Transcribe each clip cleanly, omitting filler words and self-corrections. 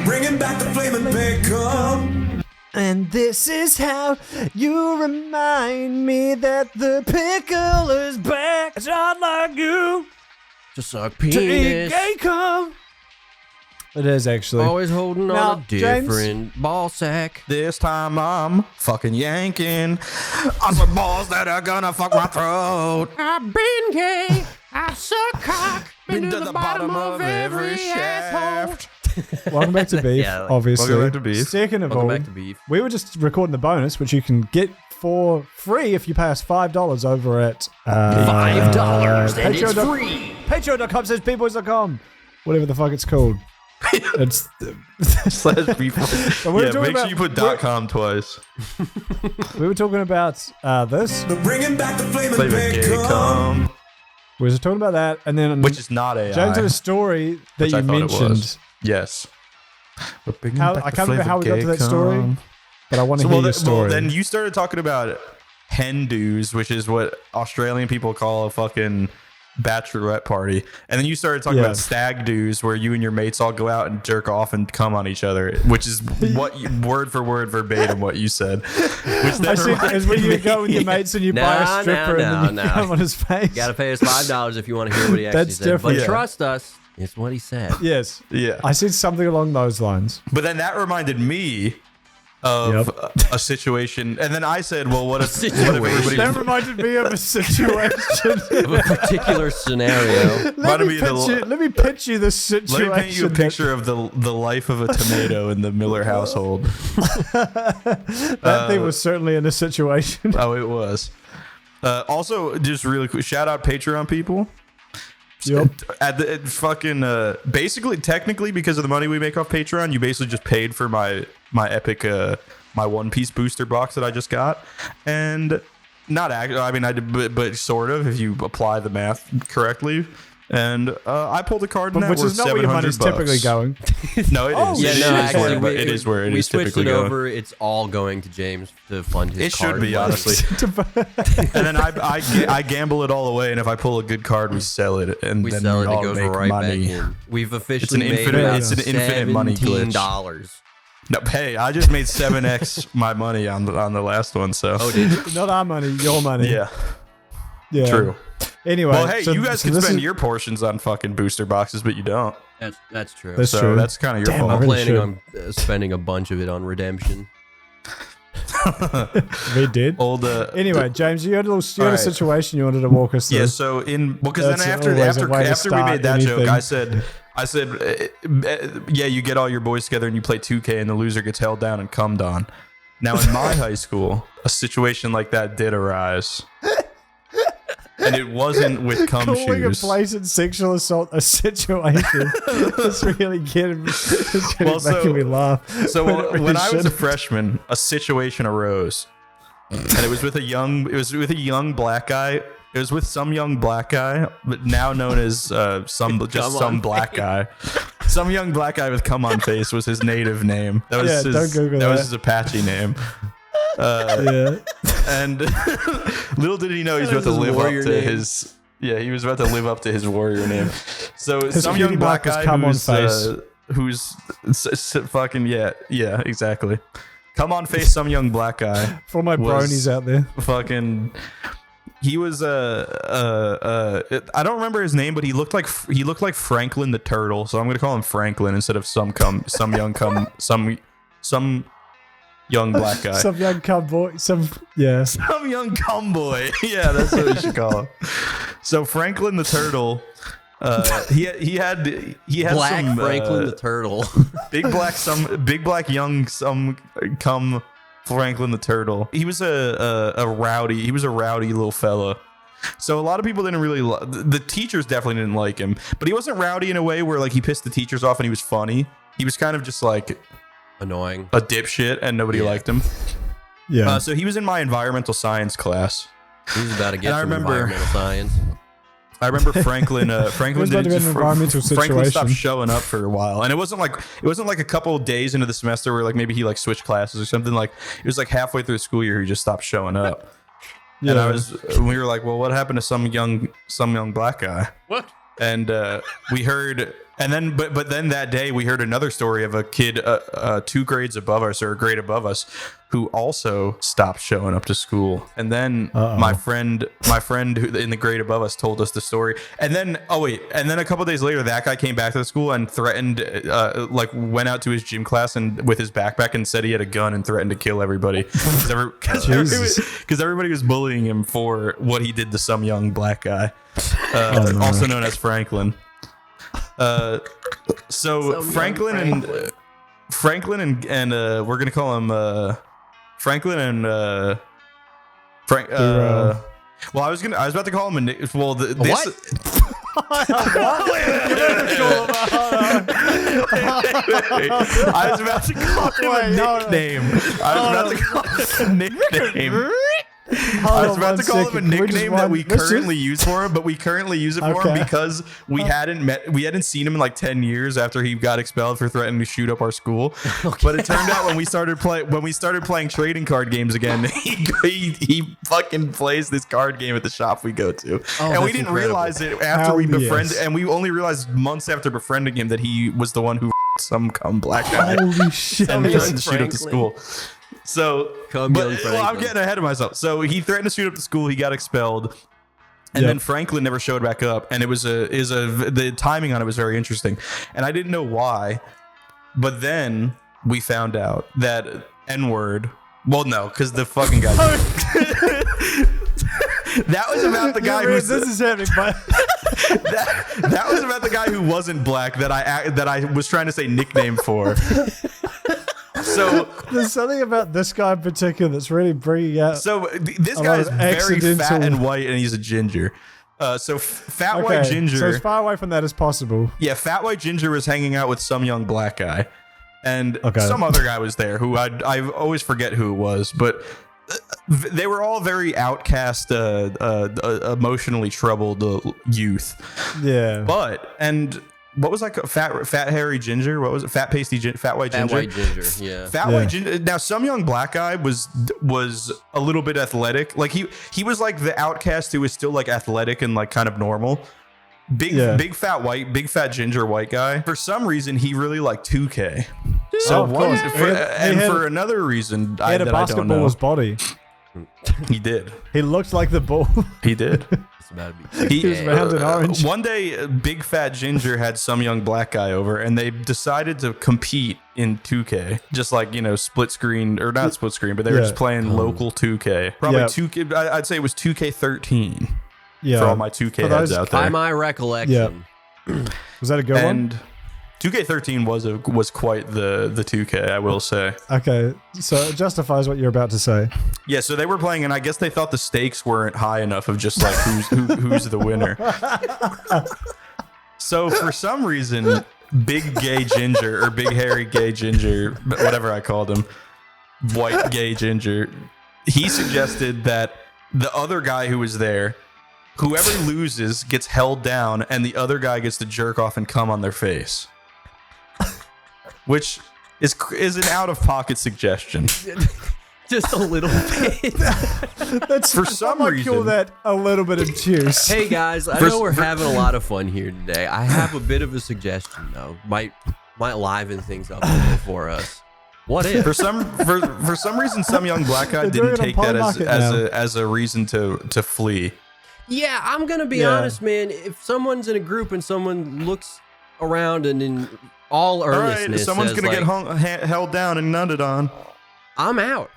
Bringing back the flaming bacon. And this is how you remind me that the pickle is back. It's not like you To suck to eat penis. gay cum. It is actually. Always holding Now, on a different ball sack. This time I'm fucking yanking on some balls that are gonna fuck my throat. I've been gay. I've sucked cock. Been to the bottom of every shaft. Welcome back to Beef, Yeah, like- obviously. Welcome back to Beef. Second of Welcome all, back to Beef. we were just recording the bonus, which you can get for free if you pay us $5 over at $5 and it's Patreon. free. Patreon.com/BeefBoys.com. Whatever the fuck it's called. It's Slash beef. But we were Yeah, talking make sure about- you put .com twice. we were talking about this. Bringing back the flaming Flavor gay bacon. cum, We were talking about that, and then which is not AI. James had a story that which you I thought it mentioned. was. Yes. But bringing How, back I the can't remember flavor how we got gay to that cum. story, but I want to So, hear well, your story. well, then you started talking about hen do's, which is what Australian people call a fucking bachelorette party. And then you started talking about stag do's, where you and your mates all go out and jerk off and come on each other, which is what you, word for word verbatim what you said. Which I said, is when you reminded go with your me- mates and you buy a stripper and then you come on his face. You gotta pay us $5 if you want to hear what he actually That's said. different. But Yeah. trust us, it's what he said. Yes. Yeah. I said something along those lines. But then that reminded me of a situation. And then I said, well, what if everybody That reminded me of a situation. Of a particular scenario. let me pitch you this Let situation. me paint you a picture of the life of a tomato in the Miller household. That thing was certainly in a situation. Oh, it was. Also, just really quick, shout out Patreon people. Yep. At the fucking basically, technically, because of the money we make off Patreon, you basically just paid for my epic my One Piece booster box that I just got, and not actually. I mean, I did, but sort of if you apply the math correctly. And I pulled a card, But which is not where your money's typically going. No, it is. Yeah, It no, is actually, where- but it is where it we is switched typically it going. over. It's all going to James to fund his It should card be, money. honestly. And then I gamble it all away, and if I pull a good card, we sell it, and We then sell we it. all It goes make right money. back in. We've officially It's an infinite money glitch. $17. No, hey, I just made 7x my money on the last one, so. Oh, did you? Not our money, your money. Yeah, Yeah. true. Anyway. Well, hey, so- you guys so can this spend is- your portions on fucking booster boxes, but you don't. That's true. That's So true. that's kind of your Damn, I fault. I'm really planning on spending a bunch of it on redemption. We did. Old Anyway, James, you had a Alright. situation you wanted to walk us through. Yeah, so because then That's after always a way to after we start made that joke, anything. I said, yeah, you get all your boys together and you play 2K, and the loser gets held down and cummed on. Now in my high school, a situation like that did arise, and it wasn't with cum Calling a shoes. blatant sexual assault a situation. It's really getting, making me laugh. So When it really when I was a shouldn't. freshman, a situation arose, and it was with a young black guy. It was with some young black guy, but now known as some black guy. Some young black guy with cum on face was his native name. That was Yeah, his, don't Google that was that. his Apache name. Yeah. And little did he know he was That about to was his live up warrior to name. his. Yeah, he was about to live up to his warrior name. So His some cutie young black mark was guy cum on face. who's fucking yeah, exactly. Come on face, some young black guy. For my Was- bronies out there. Fucking, he was I don't remember his name, but he looked like Franklin the turtle. So I'm gonna call him Franklin instead of some young black guy. Some young cowboy. Some Young cum boy. Yeah, that's what we should call him. So Franklin the turtle. He had Black some Franklin the turtle. big black young cum Franklin the turtle. He was a rowdy. He was a rowdy little fella. So a lot of people didn't really. The teachers definitely didn't like him, but he wasn't rowdy in a way where like he pissed the teachers off and he was funny. He was kind of just like Annoying. a dipshit and nobody liked him. Yeah. So he was in my environmental science class. He's about to get And I some remember- environmental science. I remember Franklin. Franklin about to be an environmental Franklin stopped situation. showing up for a while, and it wasn't like a couple of days into the semester where like maybe he like switched classes or something. Like it was like halfway through the school year he just stopped showing up. And we were like, well, what happened to some young black guy? What? And we heard And then, but then that day we heard another story of a kid 2 grades above us or a grade above us who also stopped showing up to school. And then my friend who in the grade above us told us the story. And then, and then a couple days later, that guy came back to the school and threatened, went out to his gym class and with his backpack and said he had a gun and threatened to kill everybody because everybody was bullying him for what he did to some young black guy, also known as Franklin. So Franklin and we're gonna call him Franklin and Frank. Well, I was about to call him a nick. Well, What? I was about to call him a nickname. I was about to call him a nickname that we currently use for him, but we currently use it for him because we hadn't seen him in like 10 years after he got expelled for threatening to shoot up our school. But it turned out when we started playing trading card games again, he fucking plays this card game at the shop we go to. And we didn't realize it after we befriended, and we only realized months after befriending him that he was the one who some black guy. Holy shit. And threatened to shoot up the school. So, I'm getting ahead of myself. So he threatened to shoot up the school. He got expelled, and then Franklin never showed back up. And the timing on it was very interesting, and I didn't know why. But then we found out that N-word. Well, no, because the fucking guy. That was about the guy who. This is happening, but. that was about the guy who wasn't black that I was trying to say nickname for. So there's something about this guy in particular that's really bringing out. So this guy is very fat and white, and he's a ginger. So fat white ginger. So as far away from that as possible. Yeah, fat white ginger was hanging out with some young black guy, and some other guy was there who I always forget who it was, but they were all very outcast, emotionally troubled youth. Yeah, what was like a fat hairy ginger? What was it? Fat pasty fat white ginger. Fat white ginger. Yeah. White ginger. Now some young black guy was a little bit athletic. Like he was like the outcast who was still like athletic and like kind of normal. Big fat ginger white guy. For some reason he really liked 2K. So for another reason he had a basketballer's body. He did. He looked like the ball. He did. He was round and orange. One day, big fat ginger had some young black guy over, and they decided to compete in 2K, just like split screen or not split screen, but they were just playing local 2K. Probably 2K. I'd say it was 2K13. Yeah, for all my 2K heads out there. By my recollection, was that a good one? 2K13 was quite the 2K, I will say. Okay, so it justifies what you're about to say. Yeah, so they were playing, and I guess they thought the stakes weren't high enough of just like who's the winner. So for some reason, big gay ginger or big hairy gay ginger, whatever I called him, white gay ginger, he suggested that the other guy who was there, whoever loses gets held down, and the other guy gets to jerk off and come on their face. Which is an out-of-pocket suggestion. Just a little bit. That's for some reason. Call that a little bit obtuse. Hey guys, I know we're having a lot of fun here today. I have a bit of a suggestion though. Might liven things up a little for us. What if for some reason some young black guy didn't take that as a reason to flee? Yeah, I'm gonna be honest, man. If someone's in a group and someone looks around and in all earnestness, right, someone's gonna get held down and nutted on, I'm out.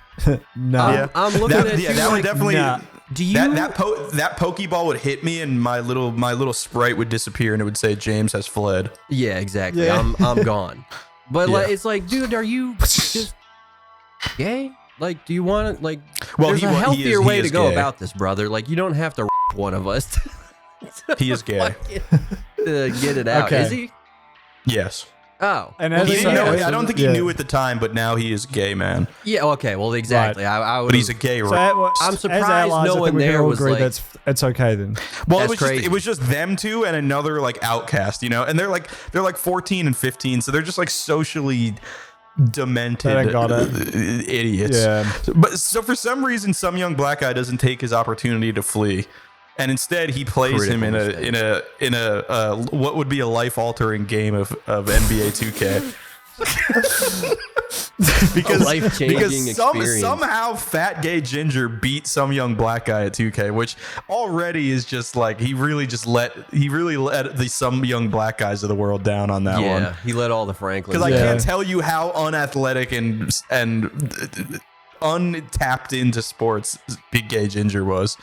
No, I'm looking at you that like, would definitely. Nah. Do you that Pokeball would hit me and my little sprite would disappear and it would say James has fled. Yeah, exactly. Yeah. I'm gone. But like, it's like, dude, are you just gay? Like, do you want to like? Well, there's a healthier way to go about this, brother. Like, you don't have to one of us. He is gay. Get it out. Okay. Is he? Yes. Oh, and he didn't know. I don't think he knew at the time, but now he is gay, man. Yeah. Okay. Well, exactly. Right. But he's a gay. I'm surprised no one there was like, it's okay then. Well, it was just them two and another like outcast, and they're like 14 and 15, so they're just like socially demented idiots. Yeah. But so for some reason, some young black guy doesn't take his opportunity to flee. and instead he plays him in a what would be a life-altering game of NBA 2K. because somehow fat gay ginger beat some young black guy at 2K, which already is just like he really let the some young black guys of the world down on that one. Yeah, he let all the Franklins. Because I can't tell you how unathletic and untapped into sports big gay ginger was,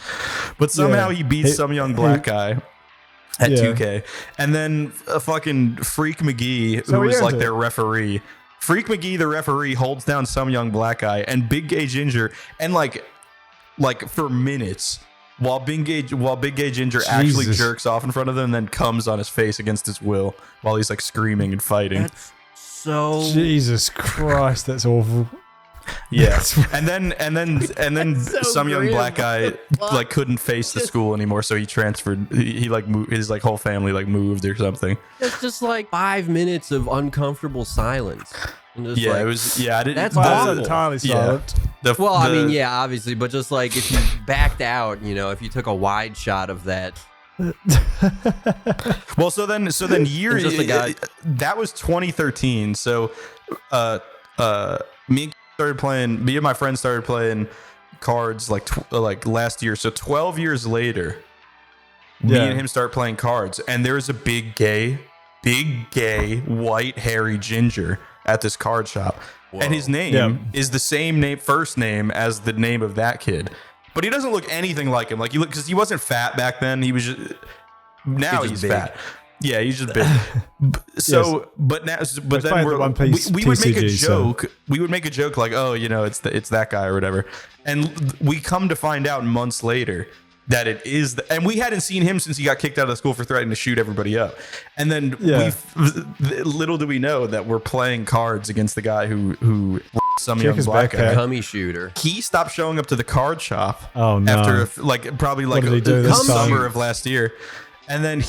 but somehow he beats some young black guy at 2K. And then a fucking Freak McGee, who is like their referee. Freak McGee, the referee, holds down some young black guy and big gay ginger, and like for minutes, while big gay ginger actually jerks off in front of them and then comes on his face against his will while he's like screaming and fighting. That's so Jesus Christ, that's awful. Yeah, and then so some young grim. black guy like couldn't face the school anymore, so he transferred. He like moved, his like whole family like moved or something. It's just like 5 minutes of uncomfortable silence. And just It was. Yeah, I didn't. That's That's entirely silent. I mean, yeah, obviously, but just like if you backed out, if you took a wide shot of that. Well, so then years. Just a guy. That was 2013. So, me and my friends started playing cards like last year. So 12 years later, me and him start playing cards, and there's a big gay, white, hairy ginger at this card shop. Whoa. And his name is the same first name as the name of that kid, but he doesn't look anything like him. Like because he wasn't fat back then. He was just he's fat. Yeah, he's just big. So, but then we would make a joke. So. We would make a joke like, "Oh, it's that guy or whatever," and we come to find out months later that it is. And we hadn't seen him since he got kicked out of the school for threatening to shoot everybody up. And then little do we know that we're playing cards against the guy who some young black guy, cummy shooter. He stopped showing up to the card shop. Oh no! After probably the summer of last year. And then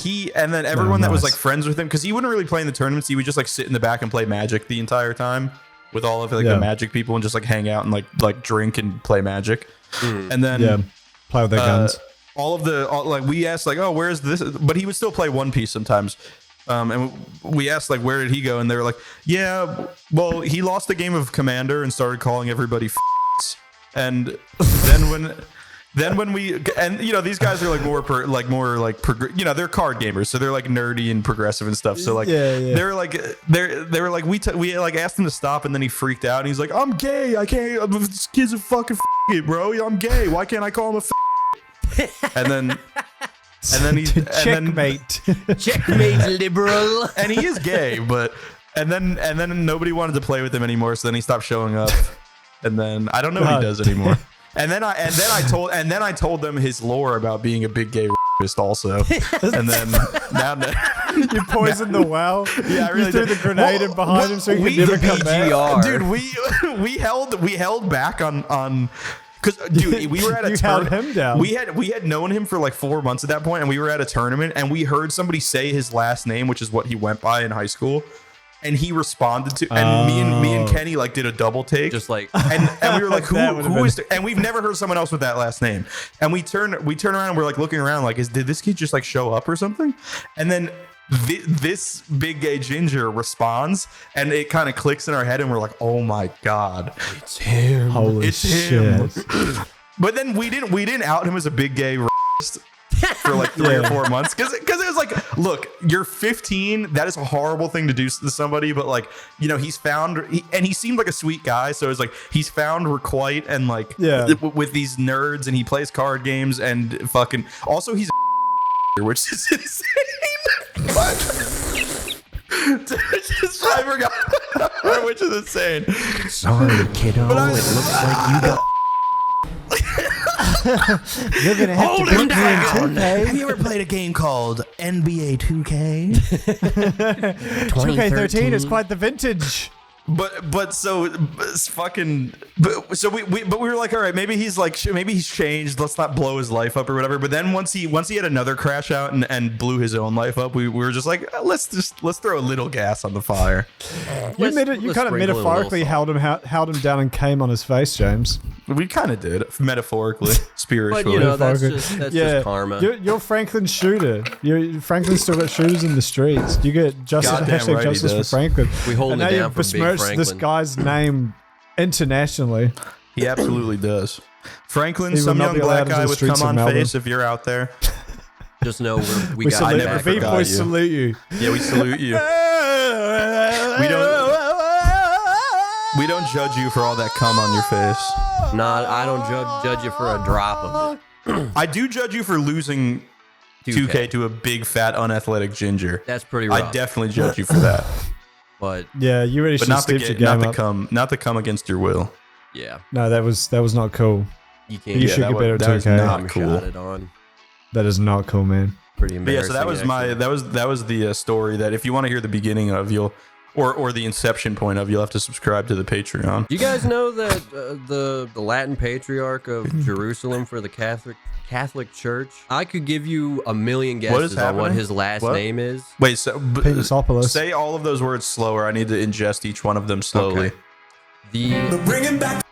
everyone that was like friends with him, because he wouldn't really play in the tournaments. He would just like sit in the back and play Magic the entire time with all of the Magic people and just like hang out and like drink and play Magic. And then play with their guns. We asked like, oh, where's this? But he would still play One Piece sometimes. And we asked like, where did he go? And they were like, yeah, well, he lost the game of Commander and started calling everybody and then when we these guys are like they're card gamers, so they're like nerdy and progressive and stuff. So like they were like we like asked him to stop, and then he freaked out and he's like, I'm gay, I can't. This kid's a fucking bro. I'm gay. Why can't I call him a and then checkmate, checkmate, liberal. And he is gay, but and then nobody wanted to play with him anymore. So then he stopped showing up, and then I don't know what he does anymore. And then I told them his lore about being a big gay rapist also. And then now you poisoned the well. Yeah, I really threw the grenade in behind him so he could never come back. Dude, we held back on because dude, we were at a held him down. We had known him for like 4 months at that point, and we were at a tournament, and we heard somebody say his last name, which is what he went by in high school. And he responded to, and me and Kenny like did a double take, just like, and we were like, who is? And we've never heard someone else with that last name. And we turn around and we're like looking around, like, did this kid just like show up or something? And then this big gay ginger responds, and it kind of clicks in our head, and we're like, oh my god, it's him! Holy shit! But then we didn't out him as a big gay racist for like 3 or 4 months because it was like, look, you're 15, that is a horrible thing to do to somebody, but like, he's found and he seemed like a sweet guy, so it's like he's found requite and like with these nerds, and he plays card games, and fucking also he's which is insane. I forgot. Which is insane. Sorry, kiddo, it looks like you got You're gonna have to beat me in 2K. Have you ever played a game called NBA 2K? 2K13 is quite the vintage. So it's fucking. So we were like, all right, maybe he's changed. Let's not blow his life up or whatever. But then once he had another crash out and blew his own life up, we were just like, let's throw a little gas on the fire. You kind of metaphorically held him down and came on his face, James. We kind of did, metaphorically, spiritually. But you know, that's just karma. You're Franklin's shooter. Franklin's still got shooters in the streets. You get justice, Goddamn right justice for Franklin. We hold and it now down you've for Big besmirched Franklin. this guy's name internationally. He absolutely does. Franklin, He will some not young be allowed black into guy the with streets come of on Melbourne. face if you're out there. Just know we We got salute your the back. forgot B-Boys you. salute you. Yeah, we salute you. We don't judge you for all that cum on your face. Nah, I don't judge you for a drop of it. I do judge you for losing 2K to a big fat unathletic ginger. That's pretty rough. I definitely judge you for that. But Yeah, you really But should not step the your game up. not the cum against your will. yeah, No, that was not cool. you can't. You get should get better at that was 2K. not cool. shot it on. That is not cool, man. Pretty But yeah, embarrassing. so that was actually. that was the story that if you want to hear the beginning of, or the inception point of, you'll have to subscribe to the Patreon. Do you guys know that the Latin patriarch of Jerusalem for the Catholic Church? I could give you a million guesses on what happening? his last What? name is. Wait, so Petersopoulos. say all of those words slower. I need to ingest each one of them slowly. Okay. The We're bringing back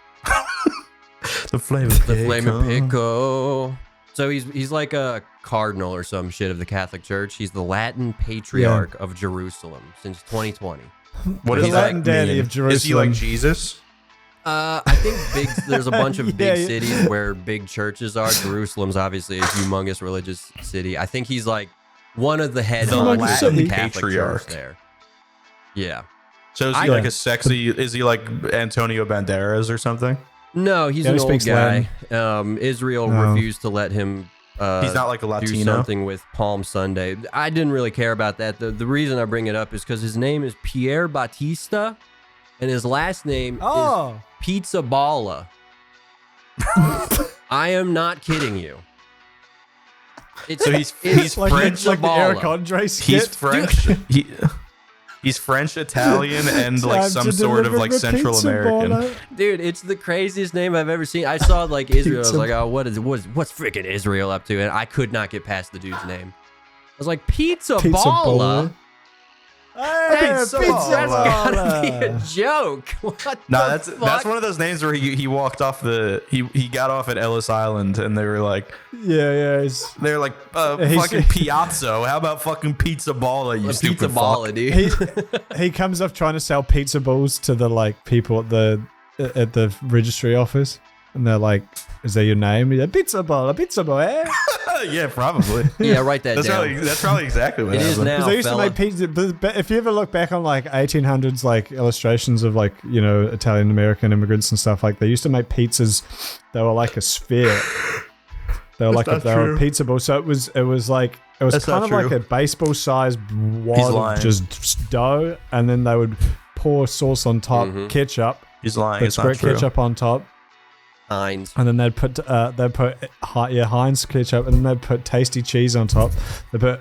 The flavor. Flamin' Pico. So he's like a cardinal or some shit of the Catholic Church. He's the Latin patriarch of Jerusalem since 2020. What The does Latin that daddy mean? of Is he Jerusalem. like Jesus? I think there's a bunch of big Yeah. cities where big churches are. Jerusalem's obviously a humongous religious city. I think he's like one of the head The honchos of Latin the Catholic patriarch. Church there. Yeah. So is he like a sexy? Is he like Antonio Banderas or something? No, he's Yeah, he an old speaks guy. Israel No. refused to let him He's not like a do Latino. something with Palm Sunday. I didn't really care about that. The reason I bring it up is because his name is Pierre Battista, and his last name is Pizza Balla. I am not kidding you. It's, So he's like French. like the Eric Andre skit. He's French. He's French, Italian, and like Time some to sort of deliver like the Central pizza American. baller. Dude, it's the craziest name I've ever seen. I saw like Israel. I was Pizza- like, oh, what's freaking Israel up to? And I could not get past the dude's name. I was like, Pizza Balla? baller. Hey, Pizza pizza baller. That's gotta be a baller. joke. What No, the that's fuck? one of those names where he walked off he got off at Ellis Island and they were like He's, fucking Piazza. How about fucking Pizza Balla, you A stupid Pizza Balla, fuck? dude. he comes up trying to sell pizza balls to the like people at the registry office, and they're like, "Is that your name?" He's like, pizza ball, eh? Yeah, probably. Yeah, write that That's down. probably exactly what It is happened. now. Because they used fella. to make pizza. But if you ever look back on like 1800s, like illustrations of like Italian American immigrants and stuff, like they used to make pizzas. They were like a sphere. They were That's they not were true. pizza ball. So it was That's kind not of like true. a baseball sized wad lying. of just dough, and then they would pour sauce on top, ketchup, He's lying. put It's not squirt true. ketchup on top. Heinz. And then they'd put Heinz ketchup, and then they'd put tasty cheese on top. They put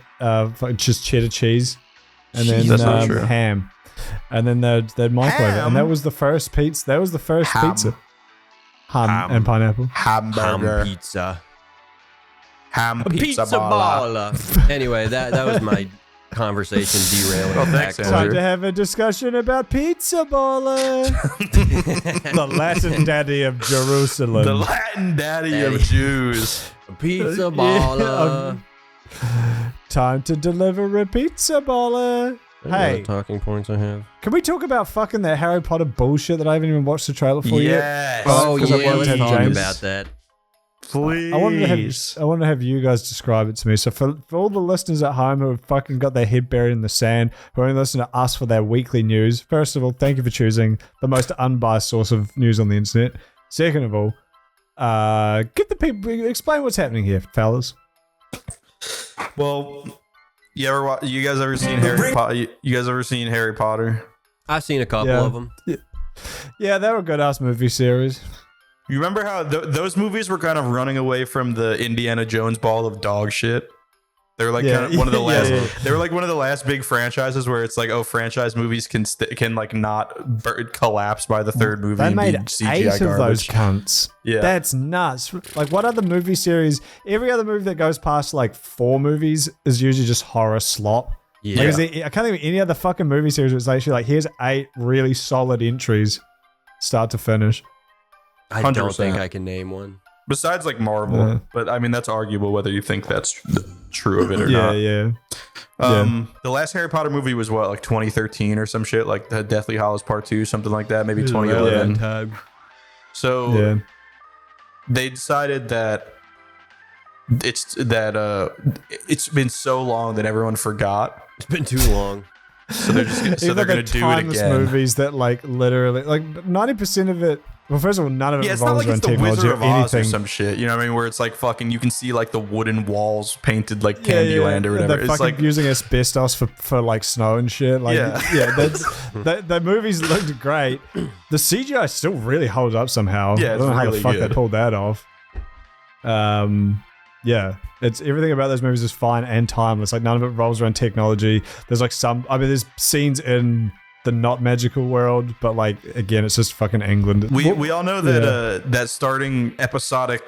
just cheddar cheese, and then That's not true. ham, and then they'd microwave it, Ham? and that was the first pizza. That was the first Ham. pizza. Ham Ham. and pineapple. Hamburger. Ham pizza. Ham Pizza pizza balla. Balla. Anyway, that was my conversation derailing. Oh, thanks, back Andrew. Time to have a discussion about pizza baller. The Latin daddy of Jerusalem. The Latin daddy Daddy. of Jews. Pizza Balla. Time to deliver a pizza baller. Hey, Talking points I have. can we talk about fucking that Harry Potter bullshit that I haven't even watched the trailer for yet? Yes. Oh, Because I yeah, wanted let's to have talk James- about that. Please. I wanted to have you guys describe it to me. So for all the listeners at home who have fucking got their head buried in the sand, who only listen to us for their weekly news, first of all, thank you for choosing the most unbiased source of news on the internet. Second of all, get the people explain what's happening here, fellas. Well, you guys ever seen Harry Potter? You guys ever seen Harry Potter? I've seen a couple Yeah. of them. Yeah, they were a good ass movie series. You remember how those movies were kind of running away from the Indiana Jones ball of dog shit? They were like kind of one of the last. They were like one of the last big franchises where it's like, oh, franchise movies can like not collapse by the third movie. They made and be CGI 8 garbage. of those cunts. Yeah, that's nuts. Like, what other movie series? Every other movie that goes past like 4 movies is usually just horror slop. Yeah, like, I can't think of any other fucking movie series that's actually like, here's 8 really solid entries, start to finish. I 100%. don't think I can name one. Besides like Marvel, but I mean that's arguable whether you think that's true of it or not. Yeah. The last Harry Potter movie was what, like 2013 or some shit, like the Deathly Hallows Part 2, something like that, maybe 2011. So they decided that it's been so long that everyone forgot. It's been too long. So they're just gonna do it again. Movies that like literally like 90% of it. Well, first of all, none of it revolves around technology Wizard of or Oz anything. or some shit. You know what I mean? Where it's like fucking, you can see like the wooden walls painted like Candyland or whatever. They're It's fucking like using asbestos for like snow and shit. Like, that's the movies looked great. The CGI still really holds up somehow. Yeah, I don't know how the really fuck good. they pulled that off. Yeah, it's everything about those movies is fine and timeless. Like, none of it rolls around technology. There's like there's scenes in the not magical world, but like, again, it's just fucking England. we all know that that starting episodic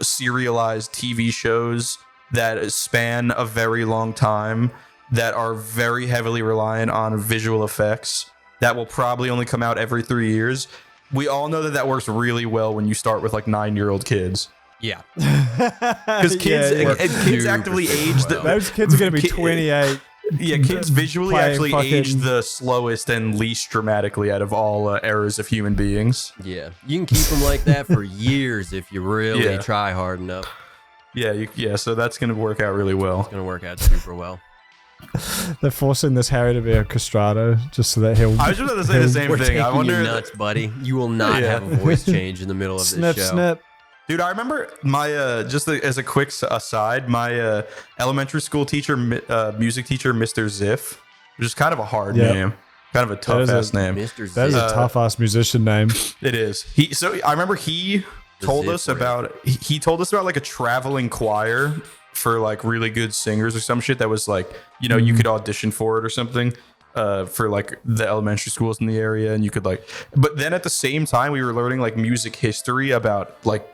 serialized TV shows that span a very long time, that are very heavily reliant on visual effects, that will probably only come out every 3 years. We all know that works really well when you start with like 9-year-old kids. Yeah, because kids actively age. Those kids are going to be 28. Yeah, kids visually actually fucking age the slowest and least dramatically out of all eras of human beings. Yeah, you can keep them like that for years if you really try hard enough. Yeah, so that's going to work out really well. It's going to work out super well. They're forcing this Harry to be a castrato just so that he'll. I was just going to say the same We're thing. I taking wonder, you nuts, buddy. You will not have a voice change in the middle of this show. Snip. dude. I remember my as a quick aside, my elementary school teacher, music teacher, Mr. Ziff, which is kind of a hard name, kind of a tough ass name. Mr. That is Ziff. a tough ass musician name. It is. So I remember he told us about like a traveling choir for like really good singers or some shit that was like, you know, you could audition for it or something for like the elementary schools in the area, and you could like, but then at the same time we were learning like music history about like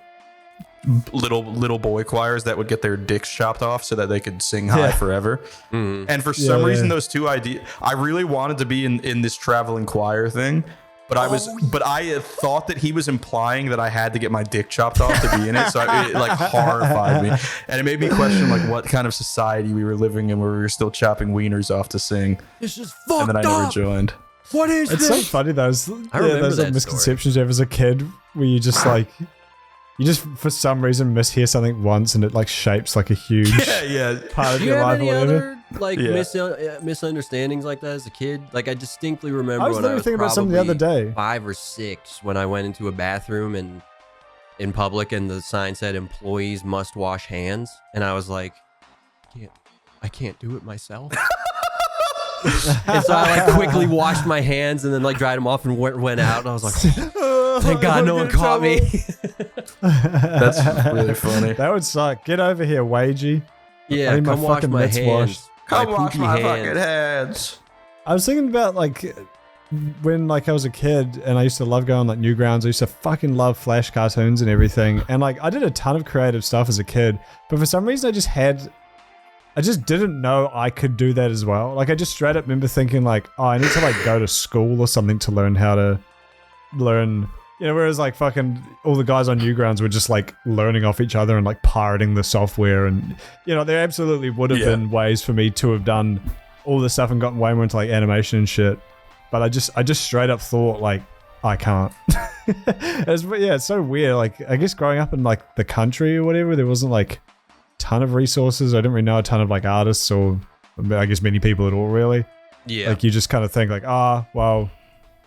little boy choirs that would get their dicks chopped off so that they could sing high forever. And for some reason those two ideas, I really wanted to be in this traveling choir thing, but I thought that he was implying that I had to get my dick chopped off to be in it. So it like horrified me, and it made me question like what kind of society we were living in where we were still chopping wieners off to sing. This is fucked And then I never joined. What is It's this? so funny those remember that misconceptions you have as a kid where you just like you just for some reason mishear something once and it like shapes like a huge part of Do you your have life or any whatever. other like misunderstandings like that as a kid? Like I distinctly remember I was when literally thinking about something the other day. 5 or 6 when I went into a bathroom and in public and the sign said employees must wash hands, and I was like, I can't do it myself. And so I like quickly washed my hands and then like dried them off and went out, and I was like, thank God no one caught me. That's really funny. That would suck. Get over here, Wagey. Yeah, I need my come wash fucking my mitts hands. washed. Come wash poopy my hands. fucking hands. I was thinking about like when like I was a kid and I used to love going like Newgrounds. I used to fucking love Flash cartoons and everything. And like I did a ton of creative stuff as a kid, but for some reason I just didn't know I could do that as well. Like I just straight up remember thinking like, oh, I need to like go to school or something to learn how to learn, you know, whereas like fucking all the guys on Newgrounds were just like learning off each other and like pirating the software, and you know, there absolutely would have been ways for me to have done all this stuff and gotten way more into like animation and shit. But I just straight up thought like I can't. It's so weird. Like I guess growing up in like the country or whatever, there wasn't like ton of resources. I didn't really know a ton of like artists or I guess many people at all really. Yeah. Like you just kind of think like, well,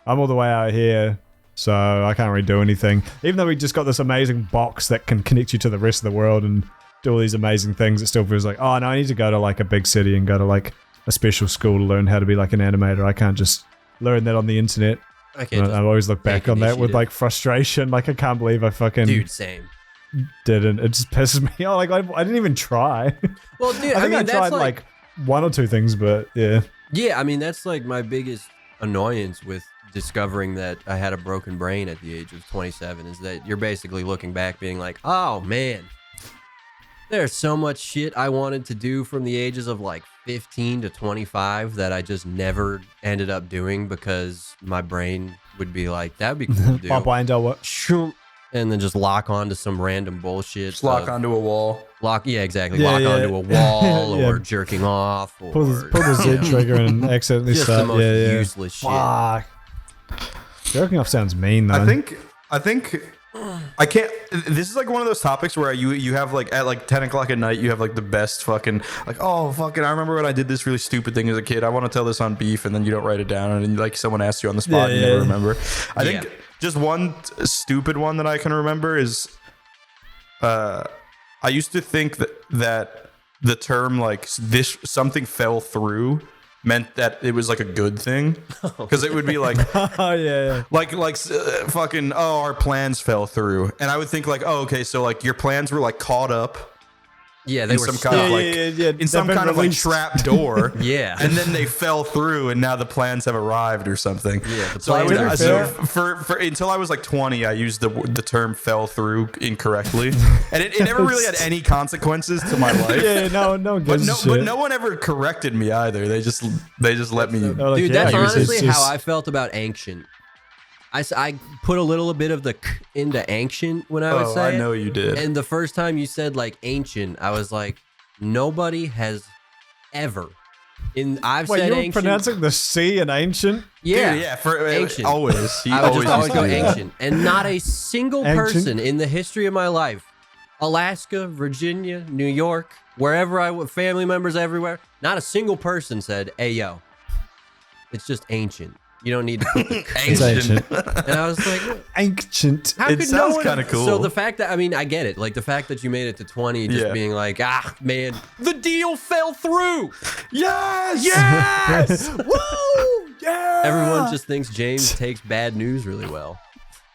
I'm all the way out here, so I can't really do anything. Even though we just got this amazing box that can connect you to the rest of the world and do all these amazing things, it still feels like, oh no, I need to go to like a big city and go to like a special school to learn how to be like an animator. I can't just learn that on the internet. I can't. I always look back take on that with initiative. like frustration. Like I can't believe I fucking Dude, same. didn't. It just pisses me off. Like I didn't even try. Well, dude, I think I tried like one or two things, but yeah. Yeah, I mean that's like my biggest annoyance with discovering that I had a broken brain at the age of 27 is that you're basically looking back being like, oh man, there's so much shit I wanted to do from the ages of like 15 to 25 that I just never ended up doing because my brain would be like, that'd be cool to do. My brain don't work. And then just lock onto some random bullshit. Just lock onto a wall. Yeah, exactly. Lock onto a wall or jerking off. Or pull the Z trigger and accidentally just start. the most useless shit. Fuck. Jerking off sounds mean though. I think I can't. This is like one of those topics where you have like at like 10 o'clock at night, you have like the best fucking like, oh fucking I remember when I did this really stupid thing as a kid. I want to tell this on Beef, and then you don't write it down, and then like someone asks you on the spot, and you never remember. I think just one stupid one that I can remember is, I used to think that the term like this something fell through meant that it was like a good thing, because it would be like fucking our plans fell through, and I would think like, oh okay, so like your plans were like caught up they were some kind of like in some kind of like trap door, and then they fell through, and now the plans have arrived or something. So I would for until I was like 20, I used the term "fell through" incorrectly, and it never really had any consequences to my life. No but no one ever corrected me either. They just let me. Dude, that's honestly how I felt about ancient. I put a little bit of the k into ancient when I would say I know you did. And the first time you said like ancient, I was like, nobody has ever. I've said you were ancient. pronouncing the C in ancient? Yeah. Dude, yeah, for ancient. Always. I would just always go ancient. And not a single person in the history of my life, Alaska, Virginia, New York, wherever I went, family members everywhere, not a single person said, hey, yo, it's just ancient. You don't need to put the ancient. And I was like, ancient. How it could sounds no one? Kind of cool. So the fact that, I mean, I get it. Like the fact that you made it to 20, just being like, man, the deal fell through. Yes. Woo! Yeah. Everyone just thinks James takes bad news really well.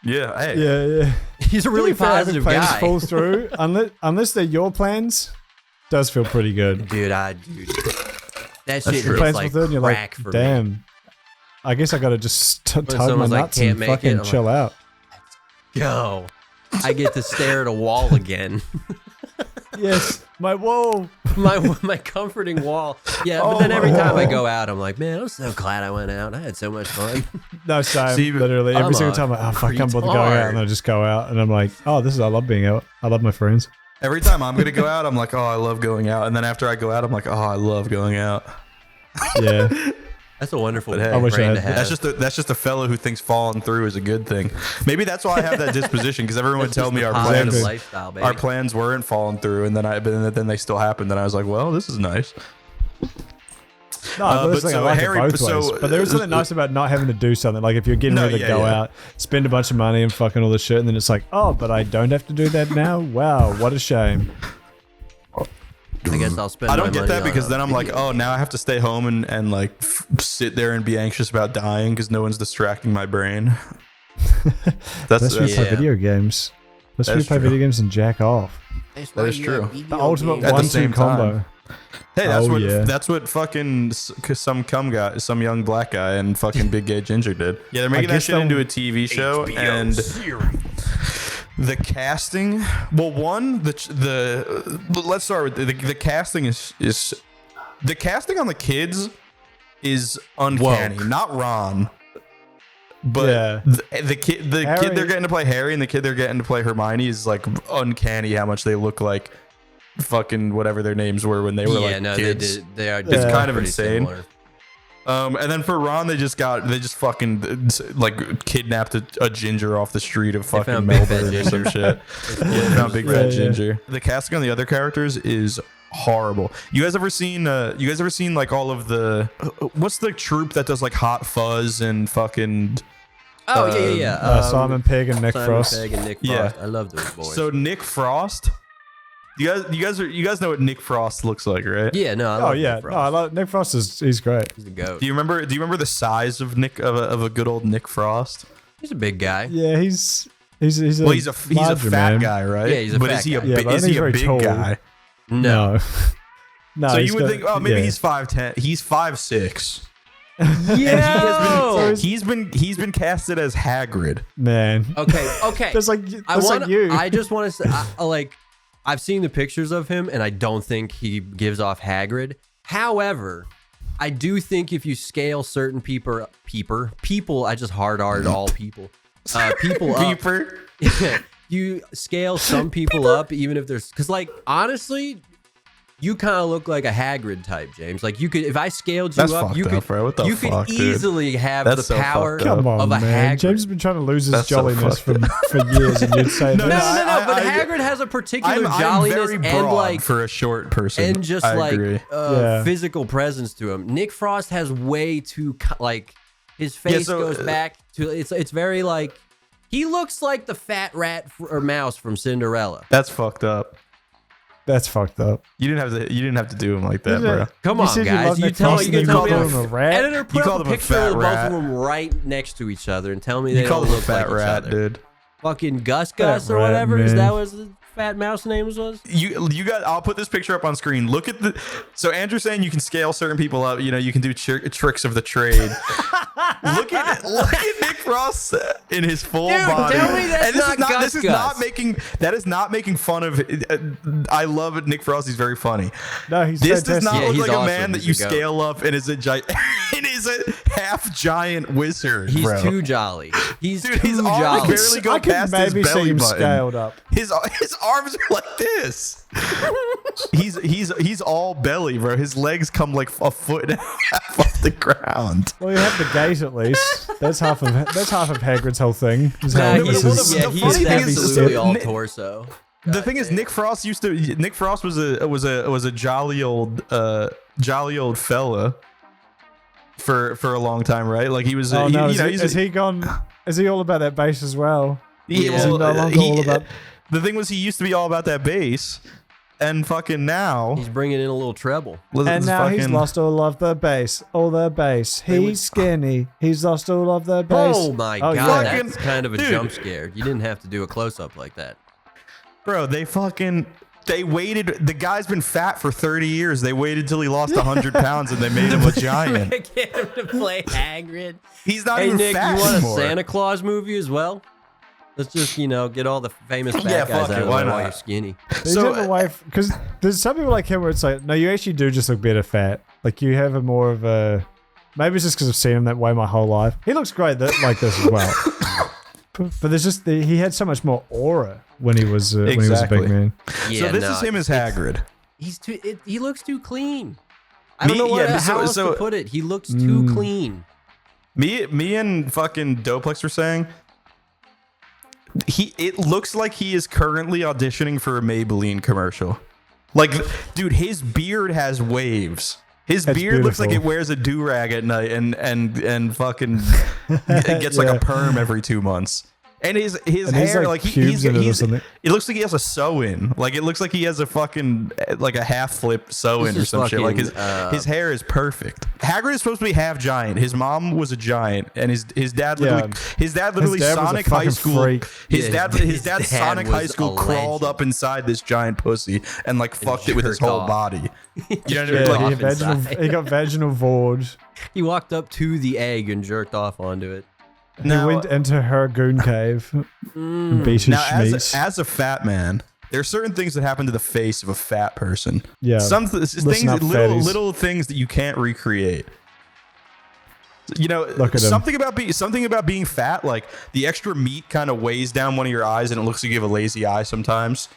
Yeah. Hey. Yeah. He's a really positive plans guy. Falls through, unless they're your plans, does feel pretty good. Dude, that shit hits plans like fall through and you're crack like, for damn. me. I guess I gotta just tug my someone's like, nuts "Can't and make fucking it," I'm chill out. Go. I get to stare at a wall again. Yes, my wall. my comforting wall. Yeah, but then every time I go out, I'm like, man, I'm so glad I went out. I had so much fun. No, same. Literally, every single time, I'm like, oh, fuck, I can't bother going out. And I just go out, and I'm like, oh, I love being out. I love my friends. Every time I'm going to go out, I'm like, oh, I love going out. And then after I go out, I'm like, oh, I love going out. Yeah. That's a wonderful hey, brain to have. That's just a fellow who thinks falling through is a good thing. Maybe that's why I have that disposition, because everyone would tell me our plans weren't falling through, and then they still happened. And I was like, well, this is nice. No, but I like it both ways. But there is something nice about not having to do something. Like if you're getting ready to go out, spend a bunch of money and fucking all this shit, and then it's like, oh, but I don't have to do that now? Wow, what a shame. I guess I'll spend. I don't get that, because then I'm like, oh, now I have to stay home and like sit there and be anxious about dying because no one's distracting my brain. Let's play video games. Let's play video games and jack off. That is true. The ultimate 1-2 combo. Hey, that's what fucking some young black guy and fucking big gay ginger did. Yeah, they're making that shit into a TV show, and the casting. Well, let's start with the casting is the casting on the kids is uncanny. Not Ron, but the kid they're getting to play Harry, and the kid they're getting to play Hermione is like uncanny how much they look like fucking whatever their names were when they were kids. They are. It's kind of insane. Similar. And then for Ron, they just fucking like kidnapped a ginger off the street of fucking Melbourne or some shit. Yeah, found big fat ginger. The casting on the other characters is horrible. You guys ever seen like all of the what's the troupe that does like Hot Fuzz and fucking Simon Pegg and Nick Frost. Yeah, I love those boys. So Nick Frost. You guys know what Nick Frost looks like, right? Yeah, no. I love Nick Frost. No, I love Nick Frost. He's great. He's the goat. Do you remember the size of a good old Nick Frost? He's a big guy. Yeah, he's He's a fat man. guy, right? Yeah, he's a but fat is he a guy. Yeah, but is he a very big tall. guy? No. No. So he's you would got- think, oh, maybe yeah. he's 5'10". He's 5'6". Yeah. He's been casted as Hagrid. Man. Okay. That's like you. I just want to say, I've seen the pictures of him, and I don't think he gives off Hagrid. However, I do think if you scale certain people, I just hard-r'd all people. People up. Peeper. You scale some people up, even if there's, because like honestly, you kind of look like a Hagrid type, James. Like you could, if I scaled you That's up, fucked you up, could, bro. What the you fuck, could dude? easily have That's the so power fucked up. Come on, of a man. Hagrid. James has been trying to lose his That's so jolliness fucked for years, and you'd say No, that. but Hagrid has a particular I'm jolliness very and broad like for a short person. and just I like agree. Yeah. physical presence to him. Nick Frost has way too like his face so, goes back to it's very like he looks like the fat rat or mouse from Cinderella. That's fucked up. That's fucked up. You didn't have to do him like that, bro. Come You on, said you guys. love You Nick tell Frost me. and You you tell me. called him a rat? Editor, You put called up him a a picture fat of both rat. of them right next to each other and tell me they You don't called him a look fat like rat, each other. dude. Fucking Gus Fat or rat, whatever. Is man. that what the fat mouse name was? You got. I'll put this picture up on screen. Look at the. So Andrew's saying you can scale certain people up. You know, you can do tricks of the trade. look at Nick Frost in his full Dude, body. tell me that's And not Gus this is not making. That is not making fun of. I love Nick Frost. He's very funny. No, he's This does fantastic. not Yeah, look he's like a awesome. man that He's you a goat. scale up and is a giant. and is a half giant wizard. He's bro. too jolly. He's Dude, too his arms jolly. barely go I could past his maybe see belly him button. scaled up. His arms are like this. he's all belly, bro. His legs come like a foot and a half off the ground. Well, you have the gate at least. That's half of Hagrid's whole thing. Is Nah, how he's, this is- yeah, the he's funny thing is, absolutely all Nick- torso. The thing is, Nick Frost was a jolly old fella for a long time, right? Like he was. Oh no! he's Is he gone? Is he all about that bass as well? he- Is he no longer all about? The thing was, he used to be all about that bass, and fucking now. He's bringing in a little treble. And now he's lost all of the bass. All the bass. He's skinny. He's lost all of the bass. Oh my Oh, god, yeah. that's kind of a Dude. jump scare. You didn't have to do a close up like that. Bro, they waited. The guy's been fat for 30 years. They waited till he lost 100 pounds and they made him a giant. Get him to play Hagrid. He's not Hey even Nick, fat you want anymore. a Santa Claus movie as well? Let's just get all the famous fat Yeah, guys fuck out it, of why the way while not? you're skinny. He's So, in the way because there's some people like him where it's like, no, you actually do just look better fat. Like you have a more of a. Maybe it's just because I've seen him that way my whole life. He looks great like this as well. But there's just he had so much more aura when he was a Exactly. big man. Yeah, So this no, is him as Hagrid. He's too. He looks too clean. I don't know how else to put it. He looks too clean. Me and fucking Doplex were saying it looks like he is currently auditioning for a Maybelline commercial. Like, dude, his beard has waves. His That's beard looks like it beautiful. wears a do-rag at night and fucking gets like a perm every 2 months. And his he's, hair, like, like cubes in it or something. it looks like he has a sew-in. Like it looks like he has a fucking like a half flip sew-in This or is some shit. Like fucking, his hair is perfect. Hagrid is supposed to be half giant. His mom was a giant, and his dad literally His dad was a Sonic High fucking School. freak. His Yeah, dad his dad Sonic was High School a crawled legend. up inside this giant pussy and like fucked it with his jerked whole off. body. You know what I mean? Yeah, Like, he got vaginal vored. He walked up to the egg and jerked off onto it. He Now- went into her goon cave and beat his now, schmeats. as a fat man, there are certain things that happen to the face of a fat person. Yeah. Some things, up, fatties. little things that you can't recreate. You know, Look at him. something about being fat, like the extra meat kind of weighs down one of your eyes, and it looks like you have a lazy eye sometimes.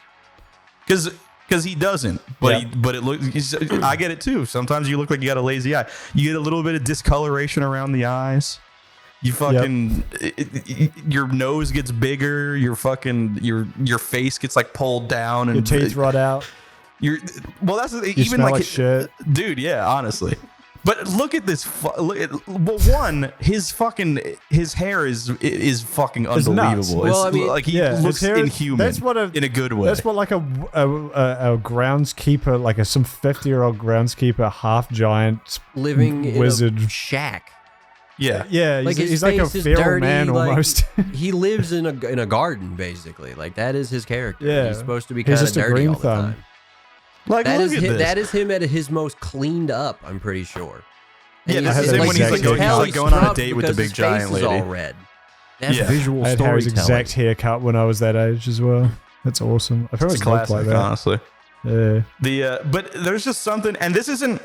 Because he doesn't, but Yeah. but it looks. I get it too. Sometimes you look like you got a lazy eye. You get a little bit of discoloration around the eyes. You fucking your nose gets bigger. Your fucking your face gets like pulled down, and Your teeth rot out. that's You even smell like like shit. dude. Yeah, honestly. But look at this. His hair is fucking It's nuts. unbelievable. Well, I mean, like he Yeah, his looks hair is- inhuman. that's what in a good way. That's what like a groundskeeper, like some 50-year-old groundskeeper, half giant Living wizard. in a shack. Yeah. Yeah, Like he's like a face is feral dirty, man like, almost. He lives in a garden basically. Like that is his character. Yeah. He's supposed to be He's kind of just a dirty green all the thumb. time. Like, That look is at him, this. that is him at his most cleaned up. I'm pretty sure. And Yeah, he's- this is him when he's, like, you can going- tell he's, like, going on a scrubbed date with the because big his giant face is lady. all red. That's Yeah. visual I had Harry's storytelling. exact haircut when I was that age as well. That's awesome. I pretty It's a much looked classic, like that. honestly. Yeah. But there's just something, and this isn't.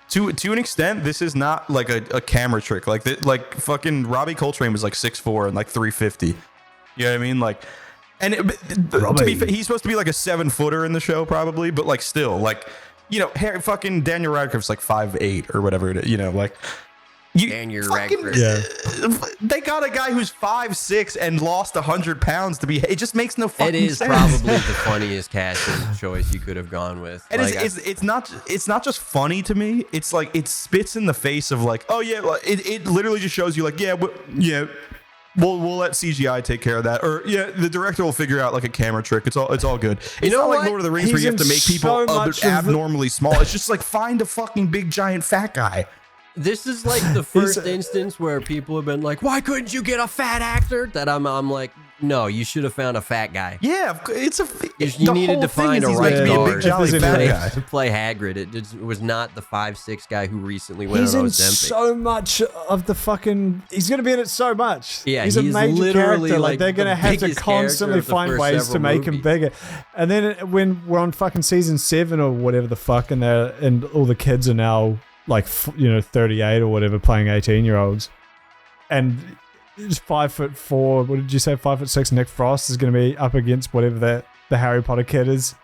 To an extent, this is not like a camera trick. Like fucking Robbie Coltrane was like 6'4" and like 350. You know what I mean? Like, and to be fair, he's supposed to be like a 7-footer in the show probably, but like still, like, you know, fucking Daniel Radcliffe's like 5'8" or whatever it is. You know, like. Daniel Radcliffe. Yeah. They got a guy who's 5'6" and lost 100 pounds to be. It just makes no fucking It is sense. probably the funniest casting choice you could have gone with. And Like, it's not just funny to me. It's like it spits in the face of like, oh yeah, like, it literally just shows you like, yeah, we'll let CGI take care of that, or yeah, the director will figure out like a camera trick. It's all good. It's know not like what? Lord of the Rings where He's you have to in make people so much of the- abnormally small. It's just like find a fucking big giant fat guy. This is like the first instance where people have been like, "Why couldn't you get a fat actor?" That I'm like, no, you should have found a fat guy. Yeah, it's a. You needed to find a he's right meant to be a big guard jolly to fat play- guy. to play Hagrid. It was not the 5'6" guy who recently went He's on in Ozempic. so much of the fucking. He's gonna be in it so much. Yeah, he's a he's major literally, character. like, They're gonna the have to biggest constantly character of the find first ways to several make him movies. bigger. And then when we're on fucking season 7 or whatever the fuck, and all the kids are now like 38 or whatever, playing 18-year-olds, and just 5'4". What did you say? 5'6". Nick Frost is gonna be up against whatever the Harry Potter kid is.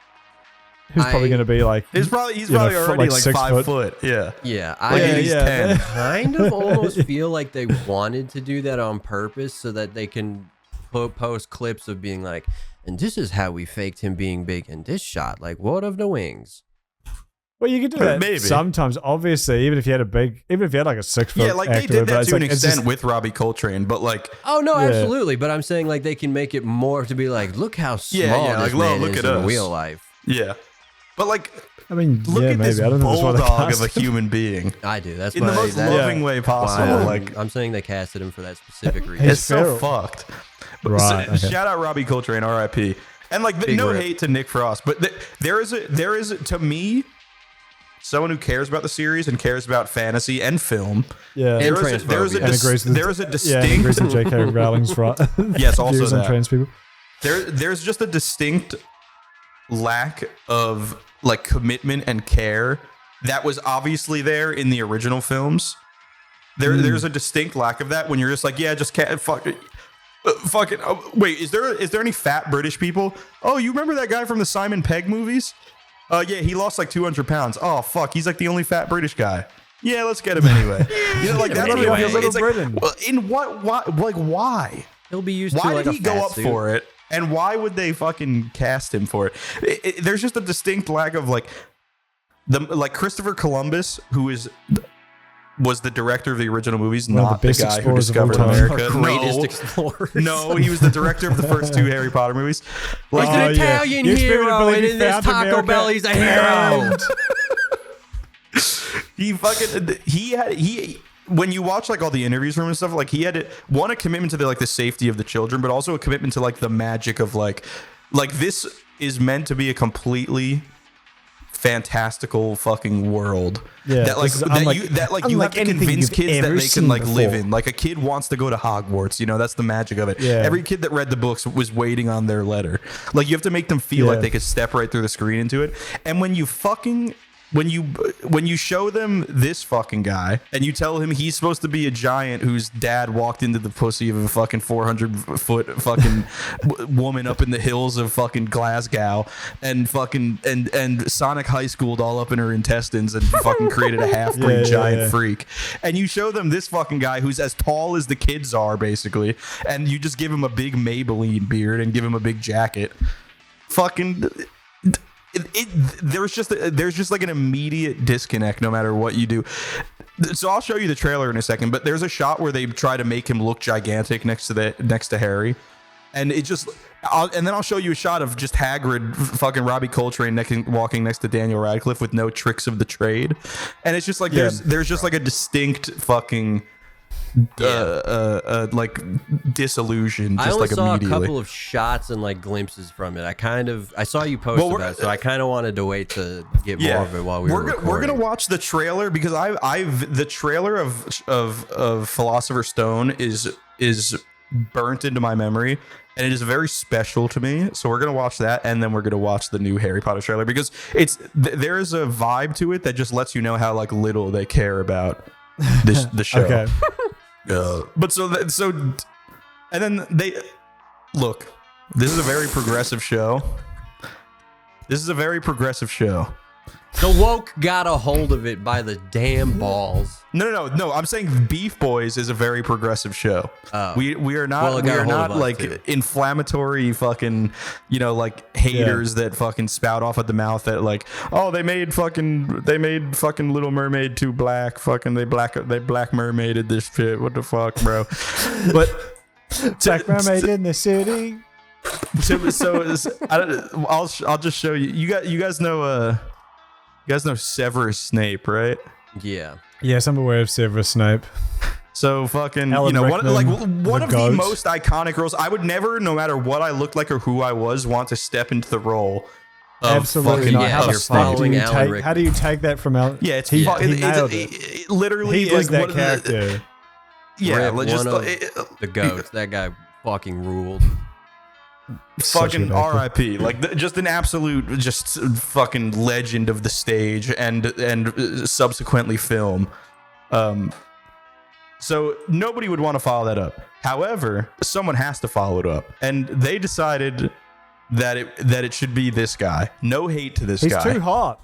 Who's probably gonna be like? He's probably already like 5 foot. Yeah. Yeah, Like I he's 10. kind of almost feel like they wanted to do that on purpose so that they can post clips of being like, and this is how we faked him being big in this shot. Like, what of the wings? Well, you could do that Maybe. sometimes. Obviously, even if you had like a 6 foot. Yeah, like they actor, did but that it's to an like- it's extent just- with Robbie Coltrane, but like, Oh no, Yeah. absolutely. But I'm saying like they can make it more to be like, look how small yeah, this like, man look is at in us. real life. yeah, but like, I mean, look yeah, at maybe. this I don't know. That's what bulldog they of a cast. human being I do. That's in the why most that- loving way possible. why Like, I'm saying they casted him for that specific reason. He's it's so feral. fucked. But Right, okay. Shout out Robbie Coltrane, R.I.P. And like, Big no rip. hate to Nick Frost, but there is to me, someone who cares about the series and cares about fantasy and film. Yeah. And There is a transphobia. And agrees with- there is a Yeah, and distinct agrees with J.K. Rowling's right. Yes, also views on that. trans people. there's just a distinct lack of like commitment and care that was obviously there in the original films. There's a distinct lack of that when you're just like, yeah, just can't fucking wait, is there any fat British people? Oh, you remember that guy from the Simon Pegg movies? Yeah, he lost like 200 pounds. Oh fuck, he's like the only fat British guy. Yeah, let's get him anyway. You know, like that's what it Anyway. feels like. It's like, Britain. well, in why? He'll be used Why to like did a he go fat up suit. for it? And why would they fucking cast him for it? There's just a distinct lack of like Christopher Columbus, who was the director of the original movies, One of the not the best guy who explorers of all discovered time. America. Greatest No, explorers. no, he was the director of the first 2 Harry Potter movies. Like, He's an Oh, yeah. Italian You expect me to hero, believe and he in this found Taco America? Bell, he's a hero. he when you watch like all the interviews from him and stuff, like he had a commitment to the safety of the children, but also a commitment to like the magic of like this is meant to be a completely fantastical fucking world. Yeah, that like this is that unlike- you that like you unlike have to anything convince you've kids that ever they can seen like live before. in. Like a kid wants to go to Hogwarts, you know, that's the magic of it. Yeah. Every kid that read the books was waiting on their letter. Like you have to make them feel Yeah. like they could step right through the screen into it. And when you show them this fucking guy and you tell him he's supposed to be a giant whose dad walked into the pussy of a fucking 400-foot fucking woman up in the hills of fucking Glasgow and fucking and Sonic High Schooled all up in her intestines and fucking created a half-breed giant freak, and you show them this fucking guy who's as tall as the kids are basically, and you just give him a big Maybelline beard and give him a big jacket, fucking there's just like an immediate disconnect no matter what you do. So I'll show you the trailer in a second, but there's a shot where they try to make him look gigantic next to Harry, and it just, and then I'll show you a shot of just Hagrid, fucking Robbie Coltrane, walking next to Daniel Radcliffe with no tricks of the trade, and it's just like there's just like a distinct fucking like disillusion. Just I only like saw immediately. a couple of shots and like glimpses from it. I saw you post about it, so I kind of wanted to wait to get more of it while we were recording. We're gonna watch the trailer because the trailer of Philosopher's Stone is burnt into my memory, and it is very special to me. So we're gonna watch that, and then we're gonna watch the new Harry Potter trailer because there is a vibe to it that just lets you know how like little they care about the show. Okay. But and then they look. This is a very progressive show. The woke got a hold of it by the damn balls. No. I'm saying BeefBoys is a very progressive show. We are not like inflammatory fucking, like haters that fucking spout off at the mouth that like, oh, they made fucking Little Mermaid too black. Fucking they black mermaided this shit. What the fuck, bro? But Black Mermaid in the city. I'll just show you. You guys know Severus Snape, right? Yeah. Yes, I'm aware of Severus Snape. So fucking, Alan one of the goat. most iconic roles. I would never, no matter what I looked like or who I was, want to step into the role of Absolutely fucking. not. Yeah, How you're following Alan Rickman. How do you take that from Alan? Yeah, it's he nailed it. literally He was like that character. Rip, like just one of the goats. That guy fucking ruled. fucking RIP, like just an absolute, just fucking legend of the stage and subsequently film. So nobody would want to follow that up. However, someone has to follow it up, and they decided that it should be this guy. No hate to this guy. He's too hot.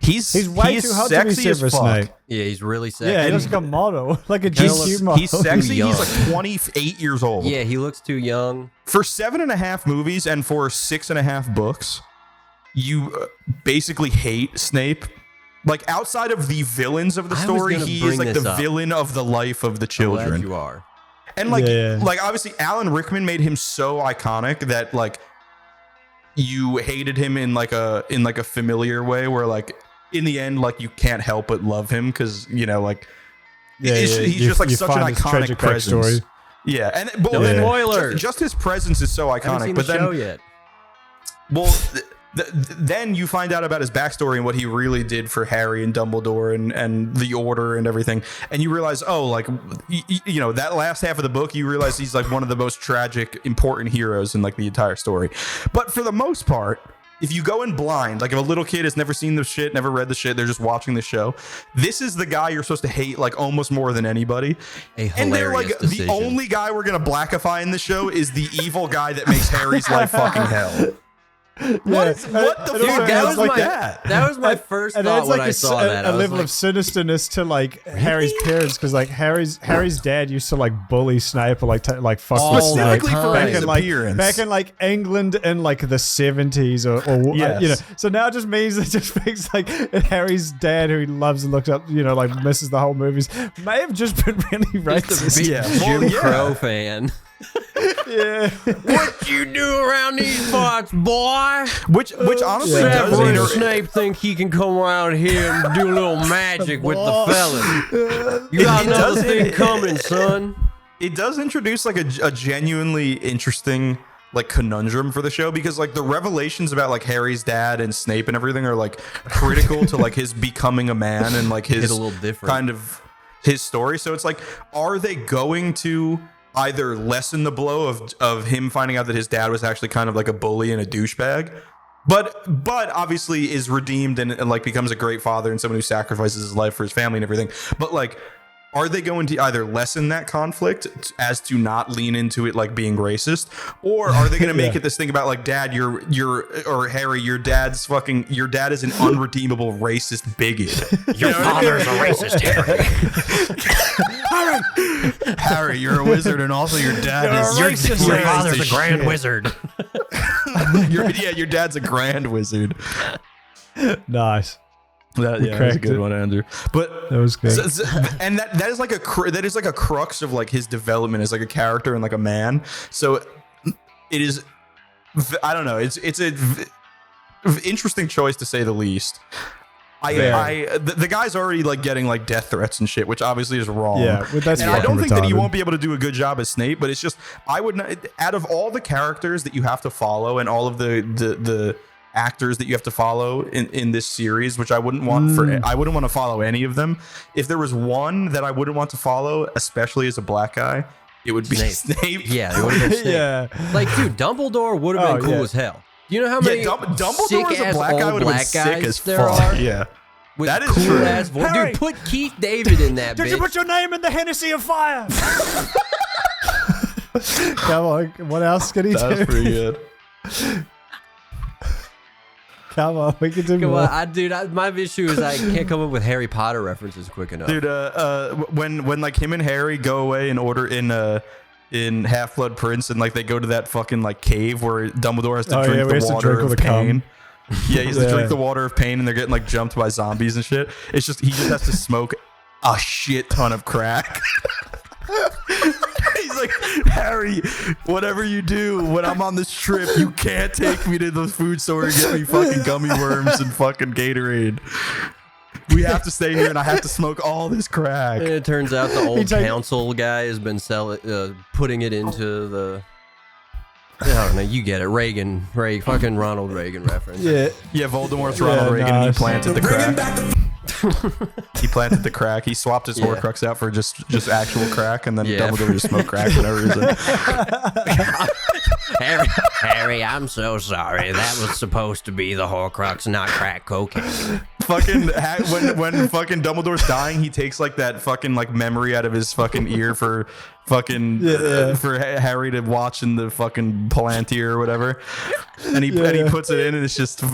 He's way too hot to be sexy as Severus fuck. Snape. Yeah, he's really sexy. Yeah, he looks like a model, like a GQ model. He's sexy. Young. He's like 28 years old. Yeah, he looks too young. For 7.5 movies and for 6.5 books, you basically hate Snape. Like, outside of the villains of the story, he is like the villain of the life of the children. I'm glad you are. And like obviously Alan Rickman made him so iconic that like you hated him in like a familiar way, where like in the end like you can't help but love him because he's just like such an iconic presence. Yeah, and spoiler. Just his presence is so iconic. I haven't seen but the then, show yet. well, then you find out about his backstory and what he really did for Harry and Dumbledore and the Order and everything, and you realize, oh, like that last half of the book, you realize he's like one of the most tragic, important heroes in like the entire story. But for the most part, if you go in blind, like if a little kid has never seen the shit, never read the shit, they're just watching the show, this is the guy you're supposed to hate like almost more than anybody. And they're like, decision. The only guy we're gonna blackify in the show is the evil guy that makes Harry's life fucking hell. What the fuck? That was my first thought when I saw that. A level of sinisterness to like Harry's parents, because like Harry's dad used to like bully Snape or like fuck with Snape back in like England in like the 70s or yes. So now it just means it just thinks like Harry's dad, who he loves and looks up, like misses the whole movies, may have just been really racist. Jim Crow fan. Yeah. What you do around these parts, boy? Which honestly does Snape think he can come around here and do a little magic with the fellas? You got another thing coming, son. It does introduce like a genuinely interesting like conundrum for the show, because like the revelations about like Harry's dad and Snape and everything are like critical to like his becoming a man and like his a little different kind of his story. So it's like, are they going to either lessen the blow of him finding out that his dad was actually kind of like a bully and a douchebag, but obviously is redeemed and like becomes a great father and someone who sacrifices his life for his family and everything, but like, are they going to either lessen that conflict as to not lean into it like being racist, or are they going to make it this thing about like, dad, or Harry, your dad is an unredeemable racist bigot. Your father is a racist, Harry. Harry, you're a wizard, and also your dad is racist. Your father's a grand wizard. Your dad's a grand wizard. Nice. That was a good one, Andrew. But that was good. And that is like a crux of like his development as like a character and like a man. So it is, I don't know. It's a interesting choice to say the least. The guy's already like getting like death threats and shit, which obviously is wrong. Yeah, that's and I don't think that he retarded. won't be able to do a good job as Snape, but it's just I would not, out of all the characters that you have to follow and all of the actors that you have to follow in this series, which I wouldn't want to follow any of them. If there was one that I wouldn't want to follow, especially as a black guy, it would be Snape. Yeah, it would have been Snape. Yeah. Like, dude, Dumbledore would have been cool as hell. You know how many Dumbledore as a black guy would have been sick as there fuck. are? Yeah. With that is cool true. Ass voice. Dude, put Keith David in that bitch. Did you put your name in the Hennessy of fire? Come on, what else can he do? That was pretty good. Come on, we can do Come more. on, my issue is I can't come up with Harry Potter references quick enough. Dude, when like him and Harry go away and order in Half-Blood Prince and like they go to that fucking like cave where Dumbledore has to drink the water of pain. Yeah, he has to drink the water of pain and they're getting like jumped by zombies and shit. It's just he just has to smoke a shit ton of crack. He's like, Harry, whatever you do when I'm on this trip, you can't take me to the food store and get me fucking gummy worms and fucking Gatorade. We have to stay here and I have to smoke all this crack. And it turns out the old council guy has been putting it into the... I don't know, you get it. Fucking Ronald Reagan reference. Yeah, Voldemort's Ronald Reagan and he planted the crack. He planted the crack. He swapped his Horcrux out for just actual crack, and then Dumbledore just smoked crack for no reason. Harry, I'm so sorry. That was supposed to be the Horcrux, not crack cocaine. Fucking when fucking Dumbledore's dying, he takes like that fucking like memory out of his fucking ear for fucking for Harry to watch in the fucking Palantir or whatever, and he puts it in, and it's just a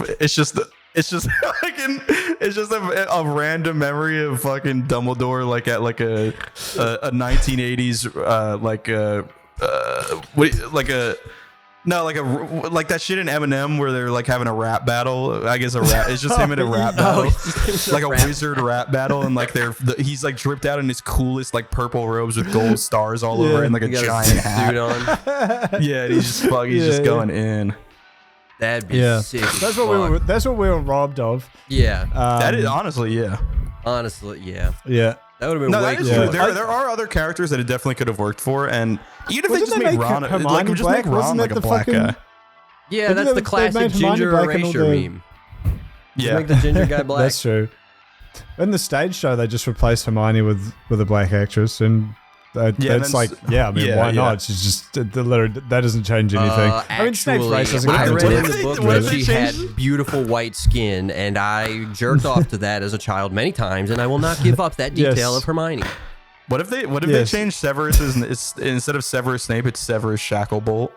random memory of fucking Dumbledore like at like a 1980s like that shit in Eminem where they're like having a rap battle. I guess it's just him in a rap battle, like a wizard rap battle, and like he's like dripped out in his coolest like purple robes with gold stars all over and like a giant hat on. Yeah, and he's just going in. That'd be sick. That's what we were robbed of. Yeah. That is honestly, yeah. Yeah. That would have been way cool. cool. There are other characters that it definitely could have worked for, and even if they just made Ron, Hermione just make Ron like a black guy. Yeah, that's the classic ginger erasure meme. Yeah, make the ginger guy black. That's true. In the stage show, they just replaced Hermione with a black actress, and that's like, why not? She's just that doesn't change anything. I mean, Snape's race doesn't I come read in into the it. book that she had beautiful white skin, and I jerked off to that as a child many times, and I will not give up that detail of Hermione. What if they changed Severus instead of Severus Snape, it's Severus Shacklebolt?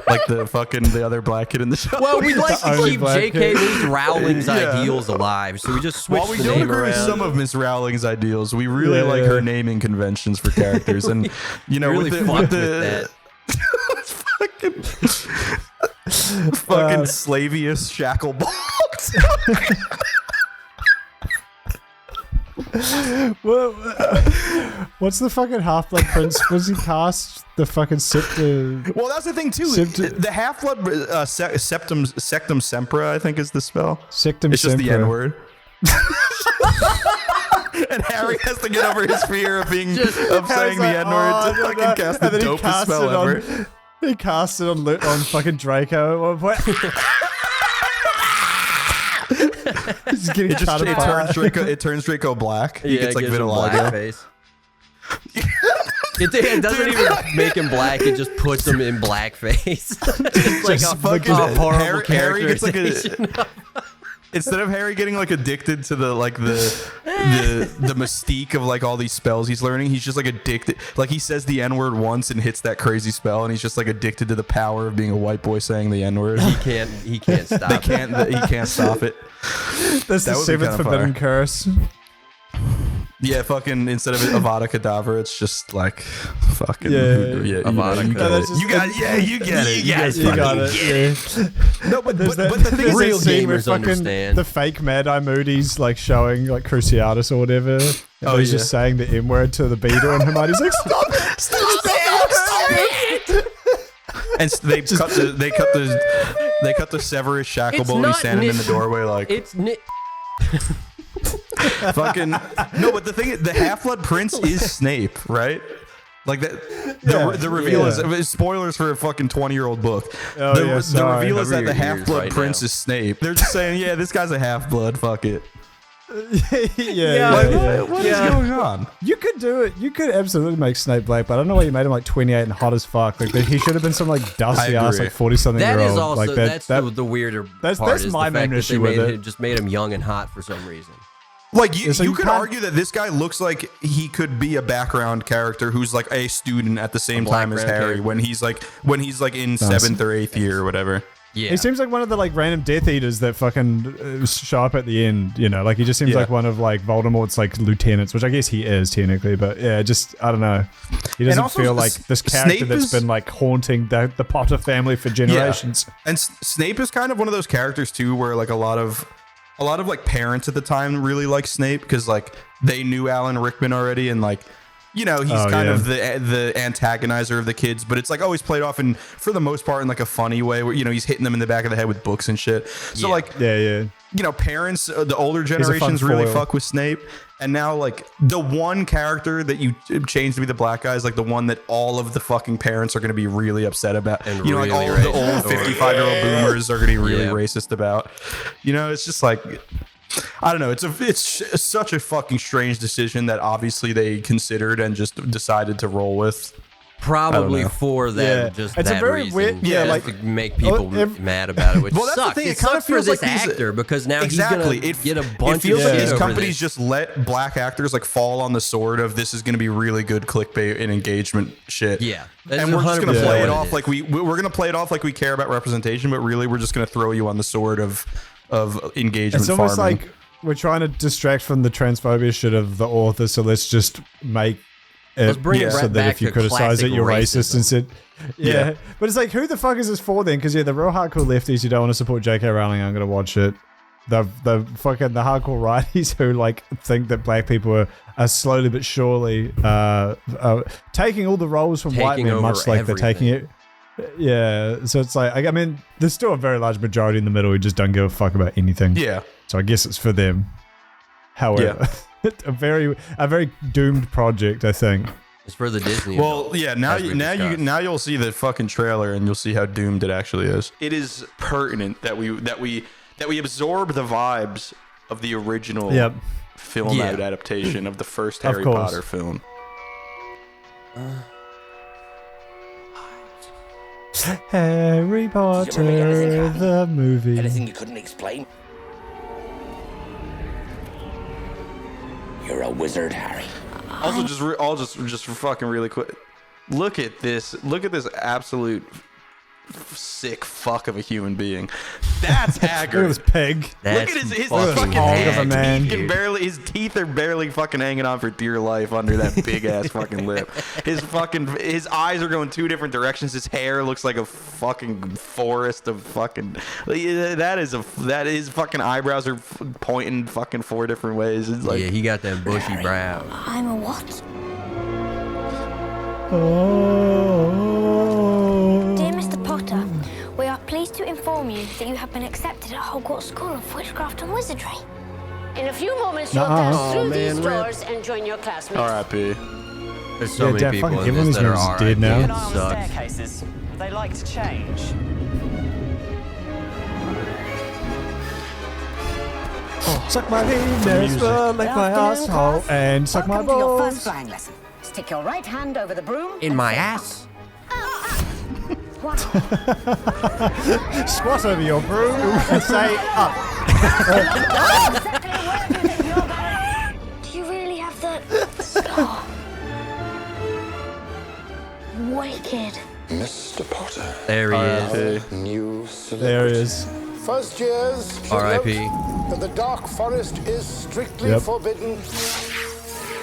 Like the other black kid in the show. Well, we'd like to keep J.K. Rowling's ideals alive, so we just switched the name around. While we don't agree with some of Miss Rowling's ideals, we really like her naming conventions for characters, and you know, really with that. fucking Slavius Shacklebolt. What's the fucking Half-Blood Prince? Was he cast the fucking Septum? Well, that's the thing too. The Half-Blood Sectum Sempra, I think is the spell. Sectum It's just the Sempra. N-word. And Harry has to get over his fear of saying the N-word to fucking cast the dopest spell ever. He cast it on fucking Draco at one point. It turns Draco black. He gets like vitiligo. Face. It doesn't even make him black. It just puts him in blackface. Just like a horrible Harry gets like characterization. Instead of Harry getting like addicted to the mystique of like all these spells he's learning, he's just like addicted. Like he says the N-word once and hits that crazy spell, and he's just like addicted to the power of being a white boy saying the N-word. He can't stop. He can't stop it. That's the seventh forbidden curse. Yeah, fucking instead of Avada Kedavra, it's just like fucking Avada Kedavra. You get it. You guys got it. No, but the thing is, real gamers understand. The fake Mad-Eye Moody's like showing like Cruciatus or whatever. And he's just saying the N-word to the beater, and Hermione's like, stop it! And they cut the Severus Shacklebolt. He's standing in the doorway like it's fucking no. But the thing is, the Half-Blood Prince is Snape, right? Like that. The reveal is spoilers for a fucking 20-year-old book. Oh, the reveal is that the Half-Blood Prince is Snape. They're just saying, yeah, this guy's a half-blood. Fuck it. What is going on? You could do it. You could absolutely make Snape black, but I don't know why you made him like 28 and hot as fuck. Like he should have been some like dusty ass like 40-something year old. That is also like, that's the weirder part. That's is my the fact main issue with it. Just made him young and hot for some reason. Like you could argue that this guy looks like he could be a background character who's like a student at the same time as Harry when he's like in 7th or 8th year or whatever. Yeah, he seems like one of the like random Death Eaters that fucking show up at the end. You know, like he just seems like one of like Voldemort's like lieutenants, which I guess he is technically. But yeah, just I don't know. He doesn't feel like this character that's been like haunting the Potter family for generations. Yeah. And Snape is kind of one of those characters too, where like a lot of like parents at the time really like Snape because like they knew Alan Rickman already and like. You know, he's kind of the antagonizer of the kids, but it's like always played off in, for the most part, in like a funny way where, you know, he's hitting them in the back of the head with books and shit. So you know, parents, the older generations really fuck with Snape. And now like the one character that you changed to be the black guy is like the one that all of the fucking parents are going to be really upset about. And you know, like all of the old 55-year-old boomers are going to be really racist about. You know, it's just like... I don't know. It's such a fucking strange decision that obviously they considered and just decided to roll with. Probably for that, just it's that a very reason. Weird, like to make people mad about it, which that's sucks. The thing. It sucks for this actor because now he's gonna get a bunch of shit over these companies just let black actors like fall on the sword of this is going to be really good clickbait and engagement shit. Yeah, and we're just going to play it off like we're going to play it off like we care about representation, but really we're just going to throw you on the sword of engagement. It's almost like we're trying to distract from the transphobia shit of the author, so let's just make it so that if you criticize it, you're racist and said, But it's like, who the fuck is this for then? Because the real hardcore lefties who don't want to support J.K. Rowling aren't going to watch it. The hardcore righties who like think that black people are slowly but surely taking all the roles from white men, much like they're taking it. Yeah, so it's like, I mean, there's still a very large majority in the middle who just don't give a fuck about anything. Yeah. So I guess it's for them. However, a very doomed project, I think. It's for the Disney. Well, yeah. Now you'll see the fucking trailer and you'll see how doomed it actually is. It is pertinent that we absorb the vibes of the original film adaptation of the first Harry Potter film. Harry Potter, the movie. Anything you couldn't explain? You're a wizard, Harry. Also, just fucking really quick. Look at this absolute sick fuck of a human being. That's Hagrid. Look at this pig. Look at his fucking head. Of a man. His teeth are barely fucking hanging on for dear life under that big ass fucking lip. His eyes are going two different directions. His hair looks like a fucking forest of fucking. His fucking eyebrows are pointing fucking four different ways. It's like, he got that bushy brow. I'm a what? Dear Mr. Potter, we are pleased to inform you that you have been accepted at Hogwarts School of Witchcraft and Wizardry. In a few moments, you'll pass through these doors and join your classmates. R.I.P. There's so many people in this that are R.I.P. dead now. Keep an eye on staircases. They like to change. Suck my penis, lick my asshole, and suck my balls. Welcome to your first flying lesson. Stick your right hand over the broom. In my ass. Squat over your broom and say up. Do you really have the... Oh. Wicked. Mr. Potter. There he is. There he is. First years should R.I.P. note that the Dark Forest is strictly forbidden,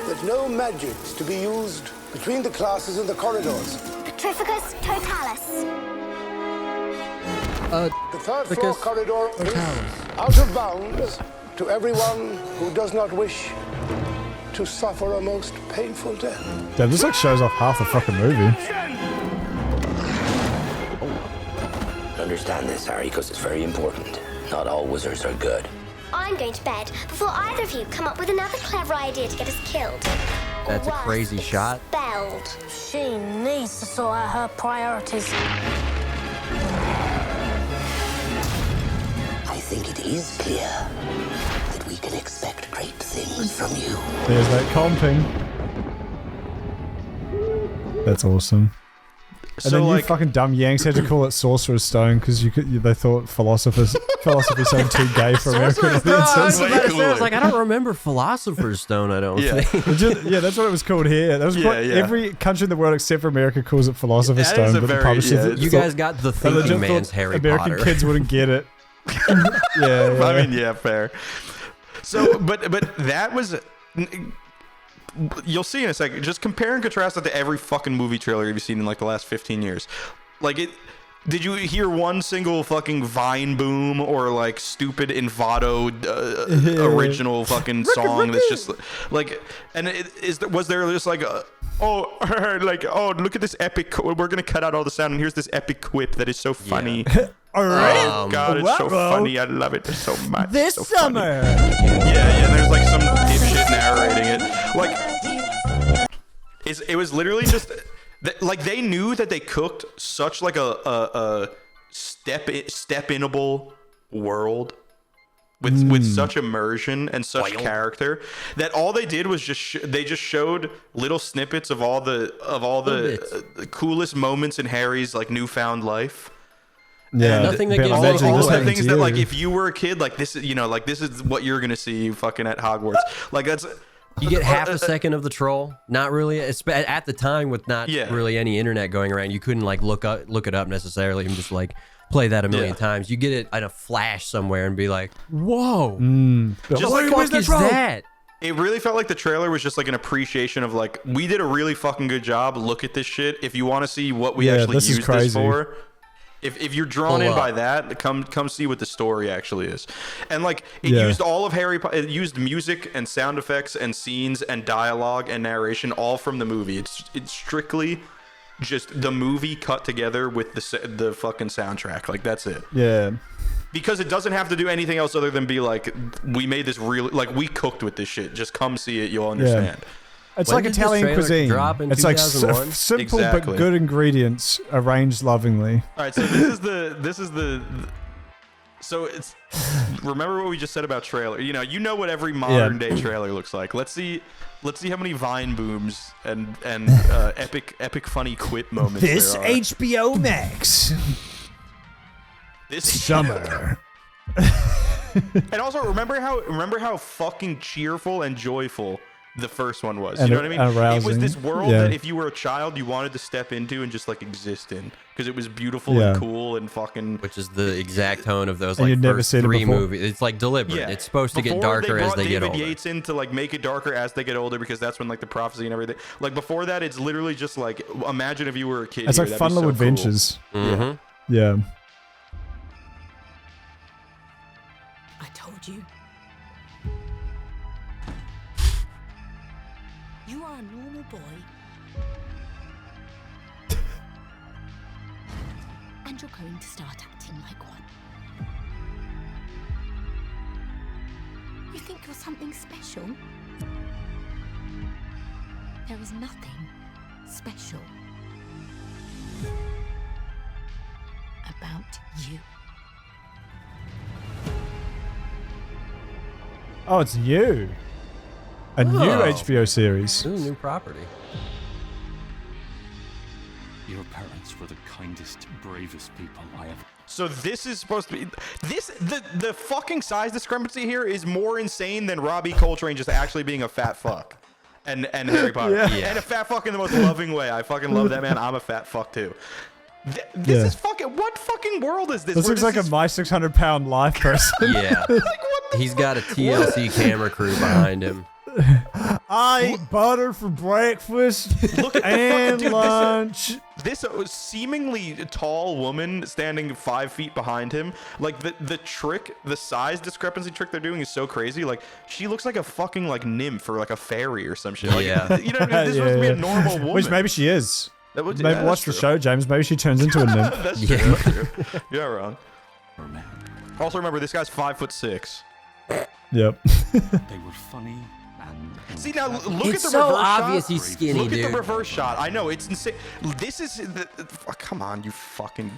that no magic's to be used between the classes and the corridors. Petrificus totalis. The third floor corridor is out of bounds to everyone who does not wish to suffer a most painful death. Damn, this like shows off half the fucking movie. understand this, Harry, because it's very important. Not all wizards are good. I'm going to bed before either of you come up with another clever idea to get us killed. That's a Worse, crazy shot. Expelled. She needs to sort out her priorities. I think it is clear that we can expect great things from you. There's that comping. That's awesome. And then you fucking dumb Yanks had to call it Sorcerer's Stone because they thought philosophy sounded too gay for American audiences. I was like, I don't remember Philosopher's Stone. I don't think. Yeah, that's what it was called here. That was every country in the world except for America calls it Philosopher's Stone. But the publishers you guys got the thinking man's Harry American Potter. kids wouldn't get it. Yeah. I mean, yeah, fair. So, but that was. You'll see in a second. Just compare and contrast it to every fucking movie trailer you've seen in like the last 15 years. Like it. Did you hear one single fucking Vine Boom or like stupid Envato original fucking song that's just like? And was there just like look at this epic. We're gonna cut out all the sound and here's this epic quip that is so funny. All right. Oh god, it's so funny. I love it so much. This so summer. Yeah. There's like some dipshit narrating it. Like, it was literally just like they knew that they cooked such like a step-inable world with such immersion and such character that all they did was they just showed little snippets of all the coolest moments in Harry's like newfound life. Yeah, nothing that gives all the things that like you. if you were a kid, like this is this is what you're gonna see fucking at Hogwarts. Like that's you get half a second of the troll. Not really at the time with not really any internet going around. You couldn't like look it up necessarily and just like play that a million times. You get it in a flash somewhere and be like, whoa, just what the fuck is that? It really felt like the trailer was just like an appreciation of like we did a really fucking good job. Look at this shit. If you want to see what we actually used this for. If you're drawn in by that, come see what the story actually is. And like it used all of Harry Potter. It used music and sound effects and scenes and dialogue and narration all from the movie. It's strictly just the movie cut together with the fucking soundtrack. Like that's it. Yeah. Because it doesn't have to do anything else other than be like we made this really like we cooked with this shit. Just come see it, you'll understand. Yeah. It's like Italian cuisine. It's like simple but good ingredients arranged lovingly. All right, so this is the so it's remember what we just said about trailer. You know what every modern day trailer looks like. Let's see how many Vine booms and epic funny quip moments this there are. HBO Max this summer. And also remember how fucking cheerful and joyful the first one was. And you know what I mean? arousing. It was this world that if you were a child, you wanted to step into and just like exist in because it was beautiful and cool and fucking. Which is the exact tone of those and like never first seen it 3 before. movies. It's like deliberate. Yeah. It's supposed to get darker as they get older. David Yates in to like make it darker as they get older because that's when like the prophecy and everything. Like before that, it's literally just like imagine if you were a kid. It's like fun little adventures. Cool. Mm-hmm. Yeah. I told you. You are a normal boy. And you're going to start acting like one. You think you're something special? There is nothing special about you. Oh, it's you. A new HBO series. Ooh, new property. Your parents were the kindest, bravest people I ever. So this is supposed to be the fucking size discrepancy here is more insane than Robbie Coltrane just actually being a fat fuck. And Harry Potter. And a fat fuck in the most loving way. I fucking love that man. I'm a fat fuck too. This is fucking what fucking world is this? This looks like a my 600-pound life person. Yeah. Like, what the He's fuck? got a TLC camera crew behind him. I eat butter for breakfast Look at and dude, lunch. This seemingly tall woman standing 5 feet behind him. Like the trick, the size discrepancy trick they're doing is so crazy. Like she looks like a fucking like nymph or like a fairy or some shit. Like, Yeah. you know what I mean? This is supposed to be a normal woman. Which maybe she is. Maybe watch the show, James. Maybe she turns into a nymph. That's true. That's true. You're not wrong. Also, remember this guy's 5'6". Yep. They were funny. See now, look It's at the so reverse obvious shot. he's skinny, Look dude. at the reverse shot. I know it's insane. This is come on, you fucking.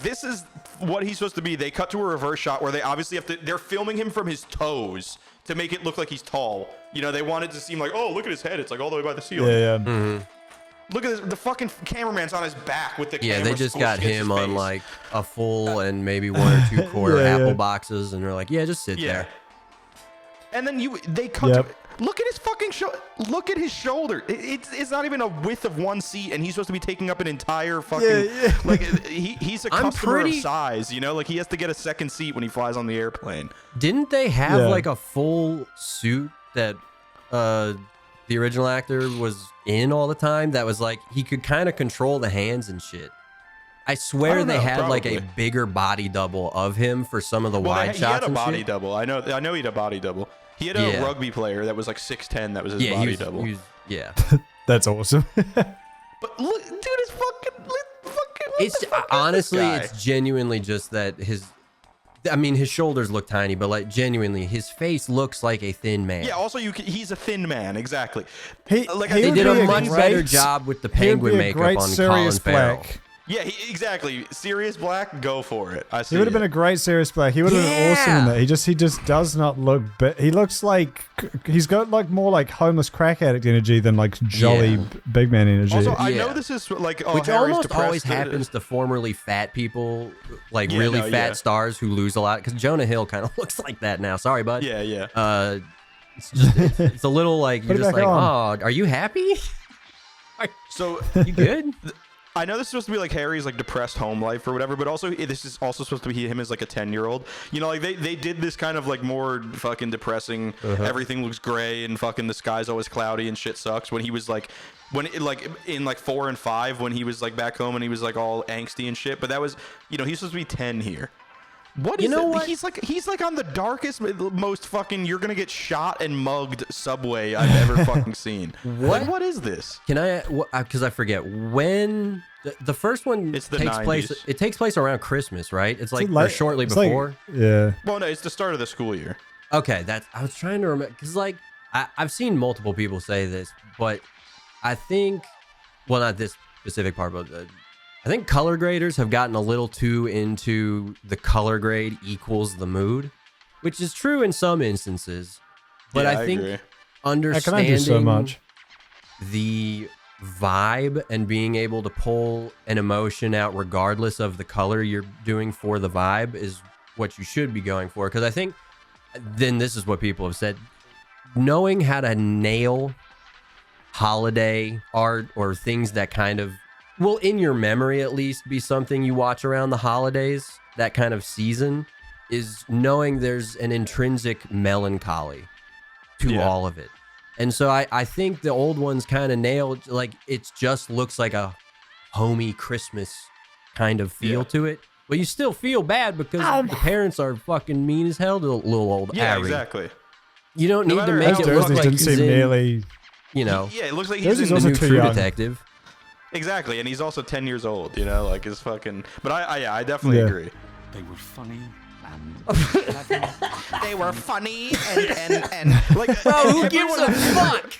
This is what he's supposed to be. They cut to a reverse shot where they obviously have to. They're filming him from his toes to make it look like he's tall. You know, they want it to seem like, oh, look at his head. It's like all the way by the ceiling. Yeah. Mm-hmm. Look at this, the fucking cameraman's on his back with the camera. Yeah, they just squished got against his him on face. like a full and maybe 1 or 2 quarter apple boxes, and they're like, yeah, just sit there. And then they cut. To, look at his fucking look at his shoulder. It's not even a width of one seat, and he's supposed to be taking up an entire fucking. Like he's a customer of size, you know. Like he has to get a second seat when he flies on the airplane. Didn't they have like a full suit that the original actor was in all the time? That was like he could kind of control the hands and shit. I swear they had like a bigger body double of him for some of the wide shots. He had a and body shit. double. I know he had a body double. He had a rugby player that was like 6'10". That was his body double. Yeah. That's awesome. But look, dude, it's fucking. It's honestly, it's genuinely just that his shoulders look tiny, but like genuinely, his face looks like a thin man. Yeah. Also, he's a thin man. Exactly. They did a much better job with the penguin makeup on Colin Farrell. Yeah, exactly. Sirius Black, go for it. I see. He would have been a great Sirius Black. He would have been awesome in that. He just does not look. He looks like he's got like more like homeless crack addict energy than like jolly big man energy. Also, I know this is like which Harry's almost always depressed. happens to formerly fat people, like really fat stars who lose a lot. Because Jonah Hill kind of looks like that now. Sorry, bud. Yeah. It's just it's a little like you're just like, on. oh, are you happy? So you good? I know this is supposed to be like Harry's like depressed home life or whatever, but also this is also supposed to be him as like a 10-year-old. You know, like they did this kind of like more fucking depressing. Everything looks gray and fucking the sky's always cloudy and shit sucks. When he was like, in like 4 and 5 when he was like back home and he was like all angsty and shit. But that was, you know, he's supposed to be 10 here. What is it? He's like on the darkest, most fucking you're gonna get shot and mugged subway I've ever fucking seen. What is this? Can I? Because I forget when the first one takes 90s. place. It takes place around Christmas, right? It's like late, or shortly it's before. Yeah. Well, no, it's the start of the school year. Okay, I was trying to remember because like I've seen multiple people say this, but I think, well, not this specific part, but I think color graders have gotten a little too into the color grade equals the mood, which is true in some instances. But I think agree. understanding so much. the vibe and being able to pull an emotion out regardless of the color you're doing for the vibe is what you should be going for. Because I think then this is what people have said. Knowing how to nail holiday art or things that kind of will in your memory at least be something you watch around the holidays, that kind of season, is knowing there's an intrinsic melancholy to all of it. And so I think the old ones kind of nailed, like it just looks like a homey Christmas kind of feel to it. But you still feel bad because the parents are fucking mean as hell to little old Harry. Exactly. You don't need to make it look like didn't he's seem in, nearly. You know, it looks like he's in the new True Detective. Exactly, and he's also 10 years old, you know, like his fucking. But I definitely agree. They were funny They were funny and like. Bro, who gives a fuck?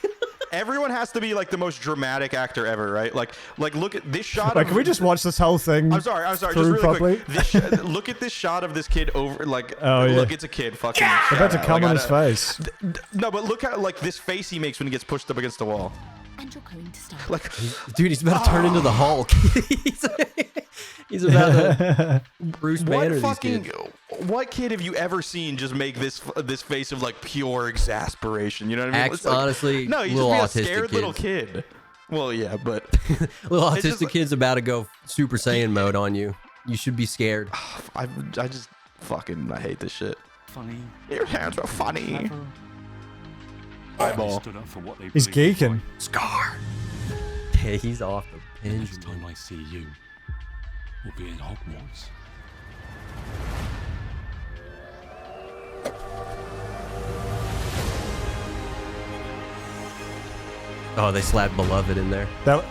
Everyone has to be like the most dramatic actor ever, right? Like look at this shot. Can we just watch this whole thing? I'm sorry. Just really quick. Look at this shot of this kid over. Like, look, it's a kid. Fucking. They're about to come on his face. No, but look at like this face he makes when he gets pushed up against the wall. And you're going to stop. Like, dude, he's about to turn into the Hulk. he's about to Bruce Banner these kids. What kid have you ever seen just make this face of like pure exasperation? You know what I mean? Honestly, no, he's just be a scared little kid. Well, yeah, but little autistic kid's about to go Super Saiyan mode on you. You should be scared. I just fucking hate this shit. Funny. Your hands are funny. Eyeball. He's geeking. Scar. Hey, he's off the pinch. Next time I see you, we'll be in Hogwarts. Oh, they slapped Beloved in there. That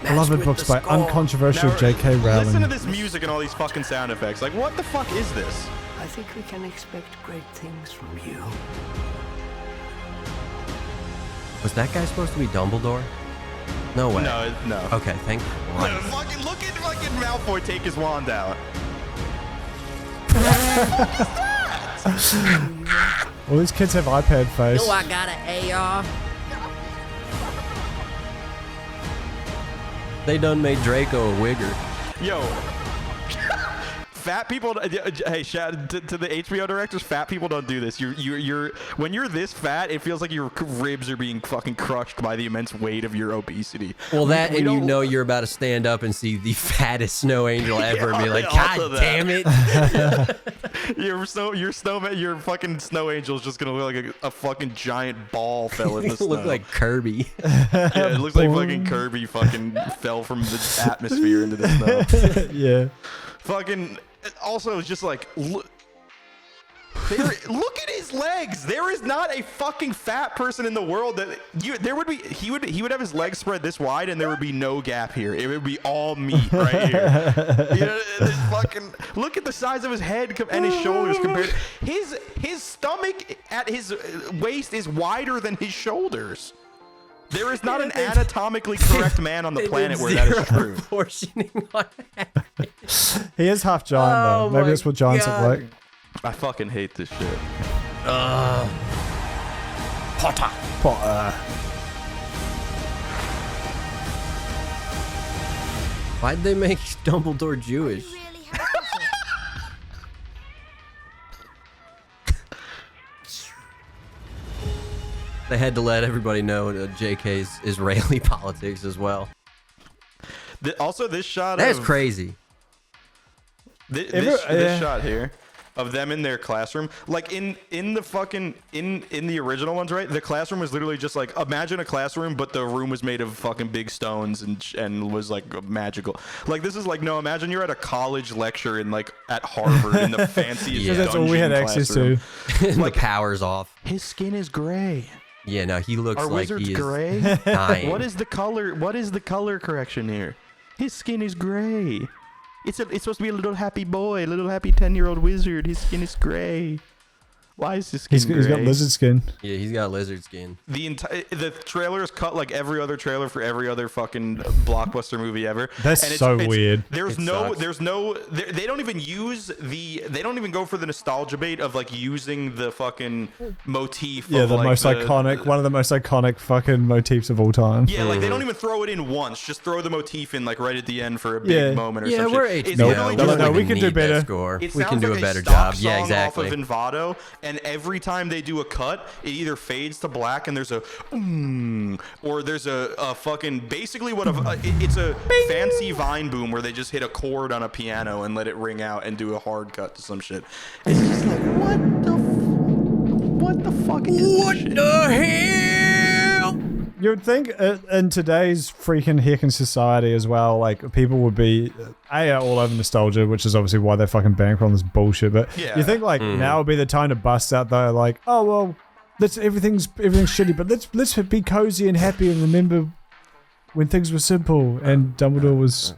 Beloved books by uncontroversial Now, J.K. Rowling. Listen to this music and all these fucking sound effects. Like, what the fuck is this? I think we can expect great things from you. Was that guy supposed to be Dumbledore? No way. No. Okay, thank you. Look at fucking Malfoy take his wand out. All these kids have iPad face. Oh, I got an AR. They done made Draco a wigger. Yo. Fat people, hey, shout to the HBO directors. Fat people don't do this. You're when you're this fat, it feels like your ribs are being fucking crushed by the immense weight of your obesity. Well, that and you know you're about to stand up and see the fattest snow angel ever, and be like, God damn it! Your fucking snow angel is just gonna look like a fucking giant ball fell in the snow. Look like Kirby. Yeah, it looks like fucking Kirby fucking fell from the atmosphere into the snow. Yeah. Fucking. Also, it's just like, look at his legs. There is not a fucking fat person in the world that he would have his legs spread this wide and there would be no gap here. It would be all meat right here. You know, this fucking look at the size of his head and his shoulders compared. His stomach at his waist is wider than his shoulders. There is not an anatomically correct man on the planet where that is true. He is half giant though. Maybe that's what giants look like. I fucking hate this shit. Potter. Why'd they make Dumbledore Jewish? They had to let everybody know JK's Israeli politics as well. Also, this shot That's crazy. This shot here of them in their classroom, like in the fucking in the original ones, right? The classroom was literally just like, imagine a classroom, but the room was made of fucking big stones and was like magical. Like this is like, no, imagine you're at a college lecture in like at Harvard in the fanciest Yeah, that's all we had access to. Like, the power's off. His skin is gray. Yeah, no, he looks Are like wizards he is gray? dying. What is the color? What is the color correction here? His skin is gray. It's supposed to be a little happy boy, a little happy 10-year-old wizard. His skin is gray. Why is his skin gray? He's got lizard skin. Yeah, he's got lizard skin. The trailer is cut like every other trailer for every other fucking blockbuster movie ever. That's so weird. They don't even go for the nostalgia bait of like using the fucking motif. Yeah, of the like most iconic, one of the most iconic fucking motifs of all time. Yeah, like they don't even throw it in once. Just throw the motif in like right at the end for a big moment or something. Yeah, we're HBO. No, we can do better. We can do a better job. Yeah, exactly. Off of Envato, and every time they do a cut, it either fades to black and there's a or there's a fucking basically it's a fancy Vine boom where they just hit a chord on a piano and let it ring out and do a hard cut to some shit. It's just like what the fuck is this shit? The hell? You would think in today's freaking heckin' society as well, like people would be all over nostalgia, which is obviously why they're fucking bankroll on this bullshit. But you think like now would be the time to bust out though, like, oh well, everything's shitty, but let's be cozy and happy and remember when things were simple and Dumbledore was.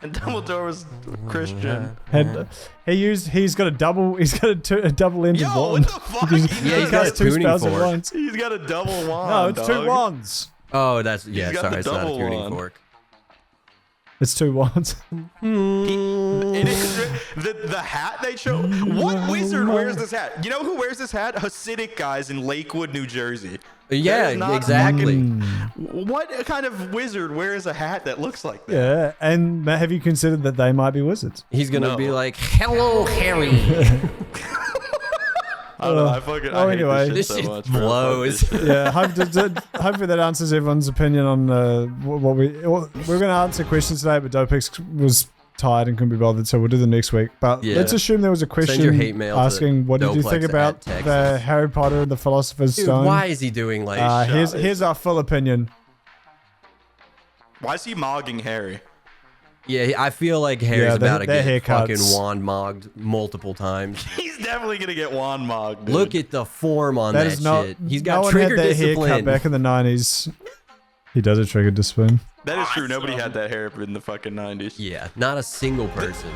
And Dumbledore was Christian. And he's got a double ended Yo, wand. what the fuck? Yeah, he's got a two tuning spells at fork. once. He's got a double wand. No, it's dog. 2 wands. Oh, that's He's got sorry, the it's not a double tuning wand. fork. It's 2 wands. It is the hat they show. What wizard wears this hat? You know who wears this hat? Hasidic guys in Lakewood, New Jersey. Yeah, exactly. What kind of wizard wears a hat that looks like that? Yeah, and Matt, have you considered that they might be wizards? He's gonna be like, "Hello, Harry." I don't know. I hate anyway, this shit so much, bro. blows. Fuck this shit. Yeah, hopefully that answers everyone's opinion on what we're going to answer questions today, but Doplex was tired and couldn't be bothered, so we'll do the next week. But let's assume there was a question your hate mail asking, what did you think about Doplex@Texas. the Harry Potter and the Philosopher's Dude, Stone? why is he doing like? Here's our full opinion. Why is he mogging Harry? Yeah, I feel like Harry's about to get haircuts. fucking wand mogged multiple times. He's definitely gonna get wand mogged. Dude. Look at the form on that shit. He's got no trigger one had that discipline. haircut back in the 90s. He does a trigger discipline. That is true. Nobody had that hair in the fucking 90s. Yeah, not a single person.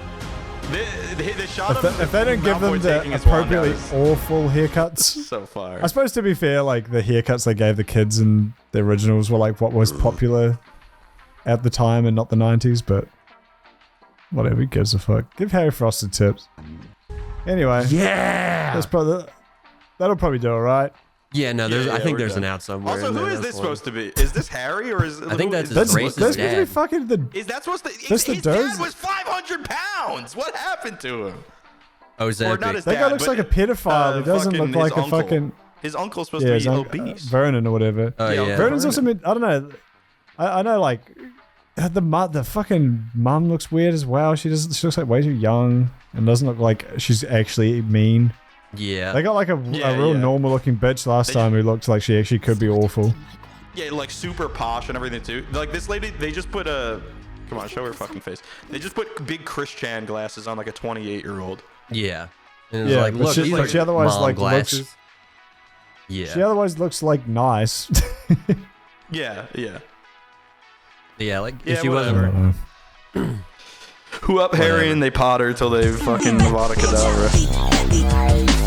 The shot of If they don't give them Malfoy the taking his wand out appropriately is awful haircuts. so fire. I suppose to be fair, like the haircuts they gave the kids in the originals were like what was popular at the time and not the 90s, but whatever, who gives a fuck. Give Harry frosted tips. Anyway. Yeah! That'll probably do it, right? Yeah, no, I think there's an out somewhere. Also, who is this supposed to be? Is this Harry or is I think that's his racist dad. Fucking the, is that supposed to? His dad was 500 pounds. What happened to him? Oh, is that that guy looks like a pedophile. He doesn't look like a fucking. His uncle's supposed to be obese. Vernon or whatever. Oh, yeah. Vernon's also been, I don't know. I know, like the fucking mum looks weird as well. She looks like way too young and doesn't look like she's actually mean. Yeah. They got like a real normal looking bitch last time who looked like she actually could be awful. Yeah, like super posh and everything too. Like this lady, they just put a. Come on, show her fucking face. They just put big Chris Chan glasses on like a 28-year-old. Yeah. And it's like, look, she otherwise like glasses. looks. Yeah. She otherwise looks like nice. Yeah. Yeah, like Yeah, if she whatever. wasn't. Who up Harry and they Potter till they fucking Avada Kedavra.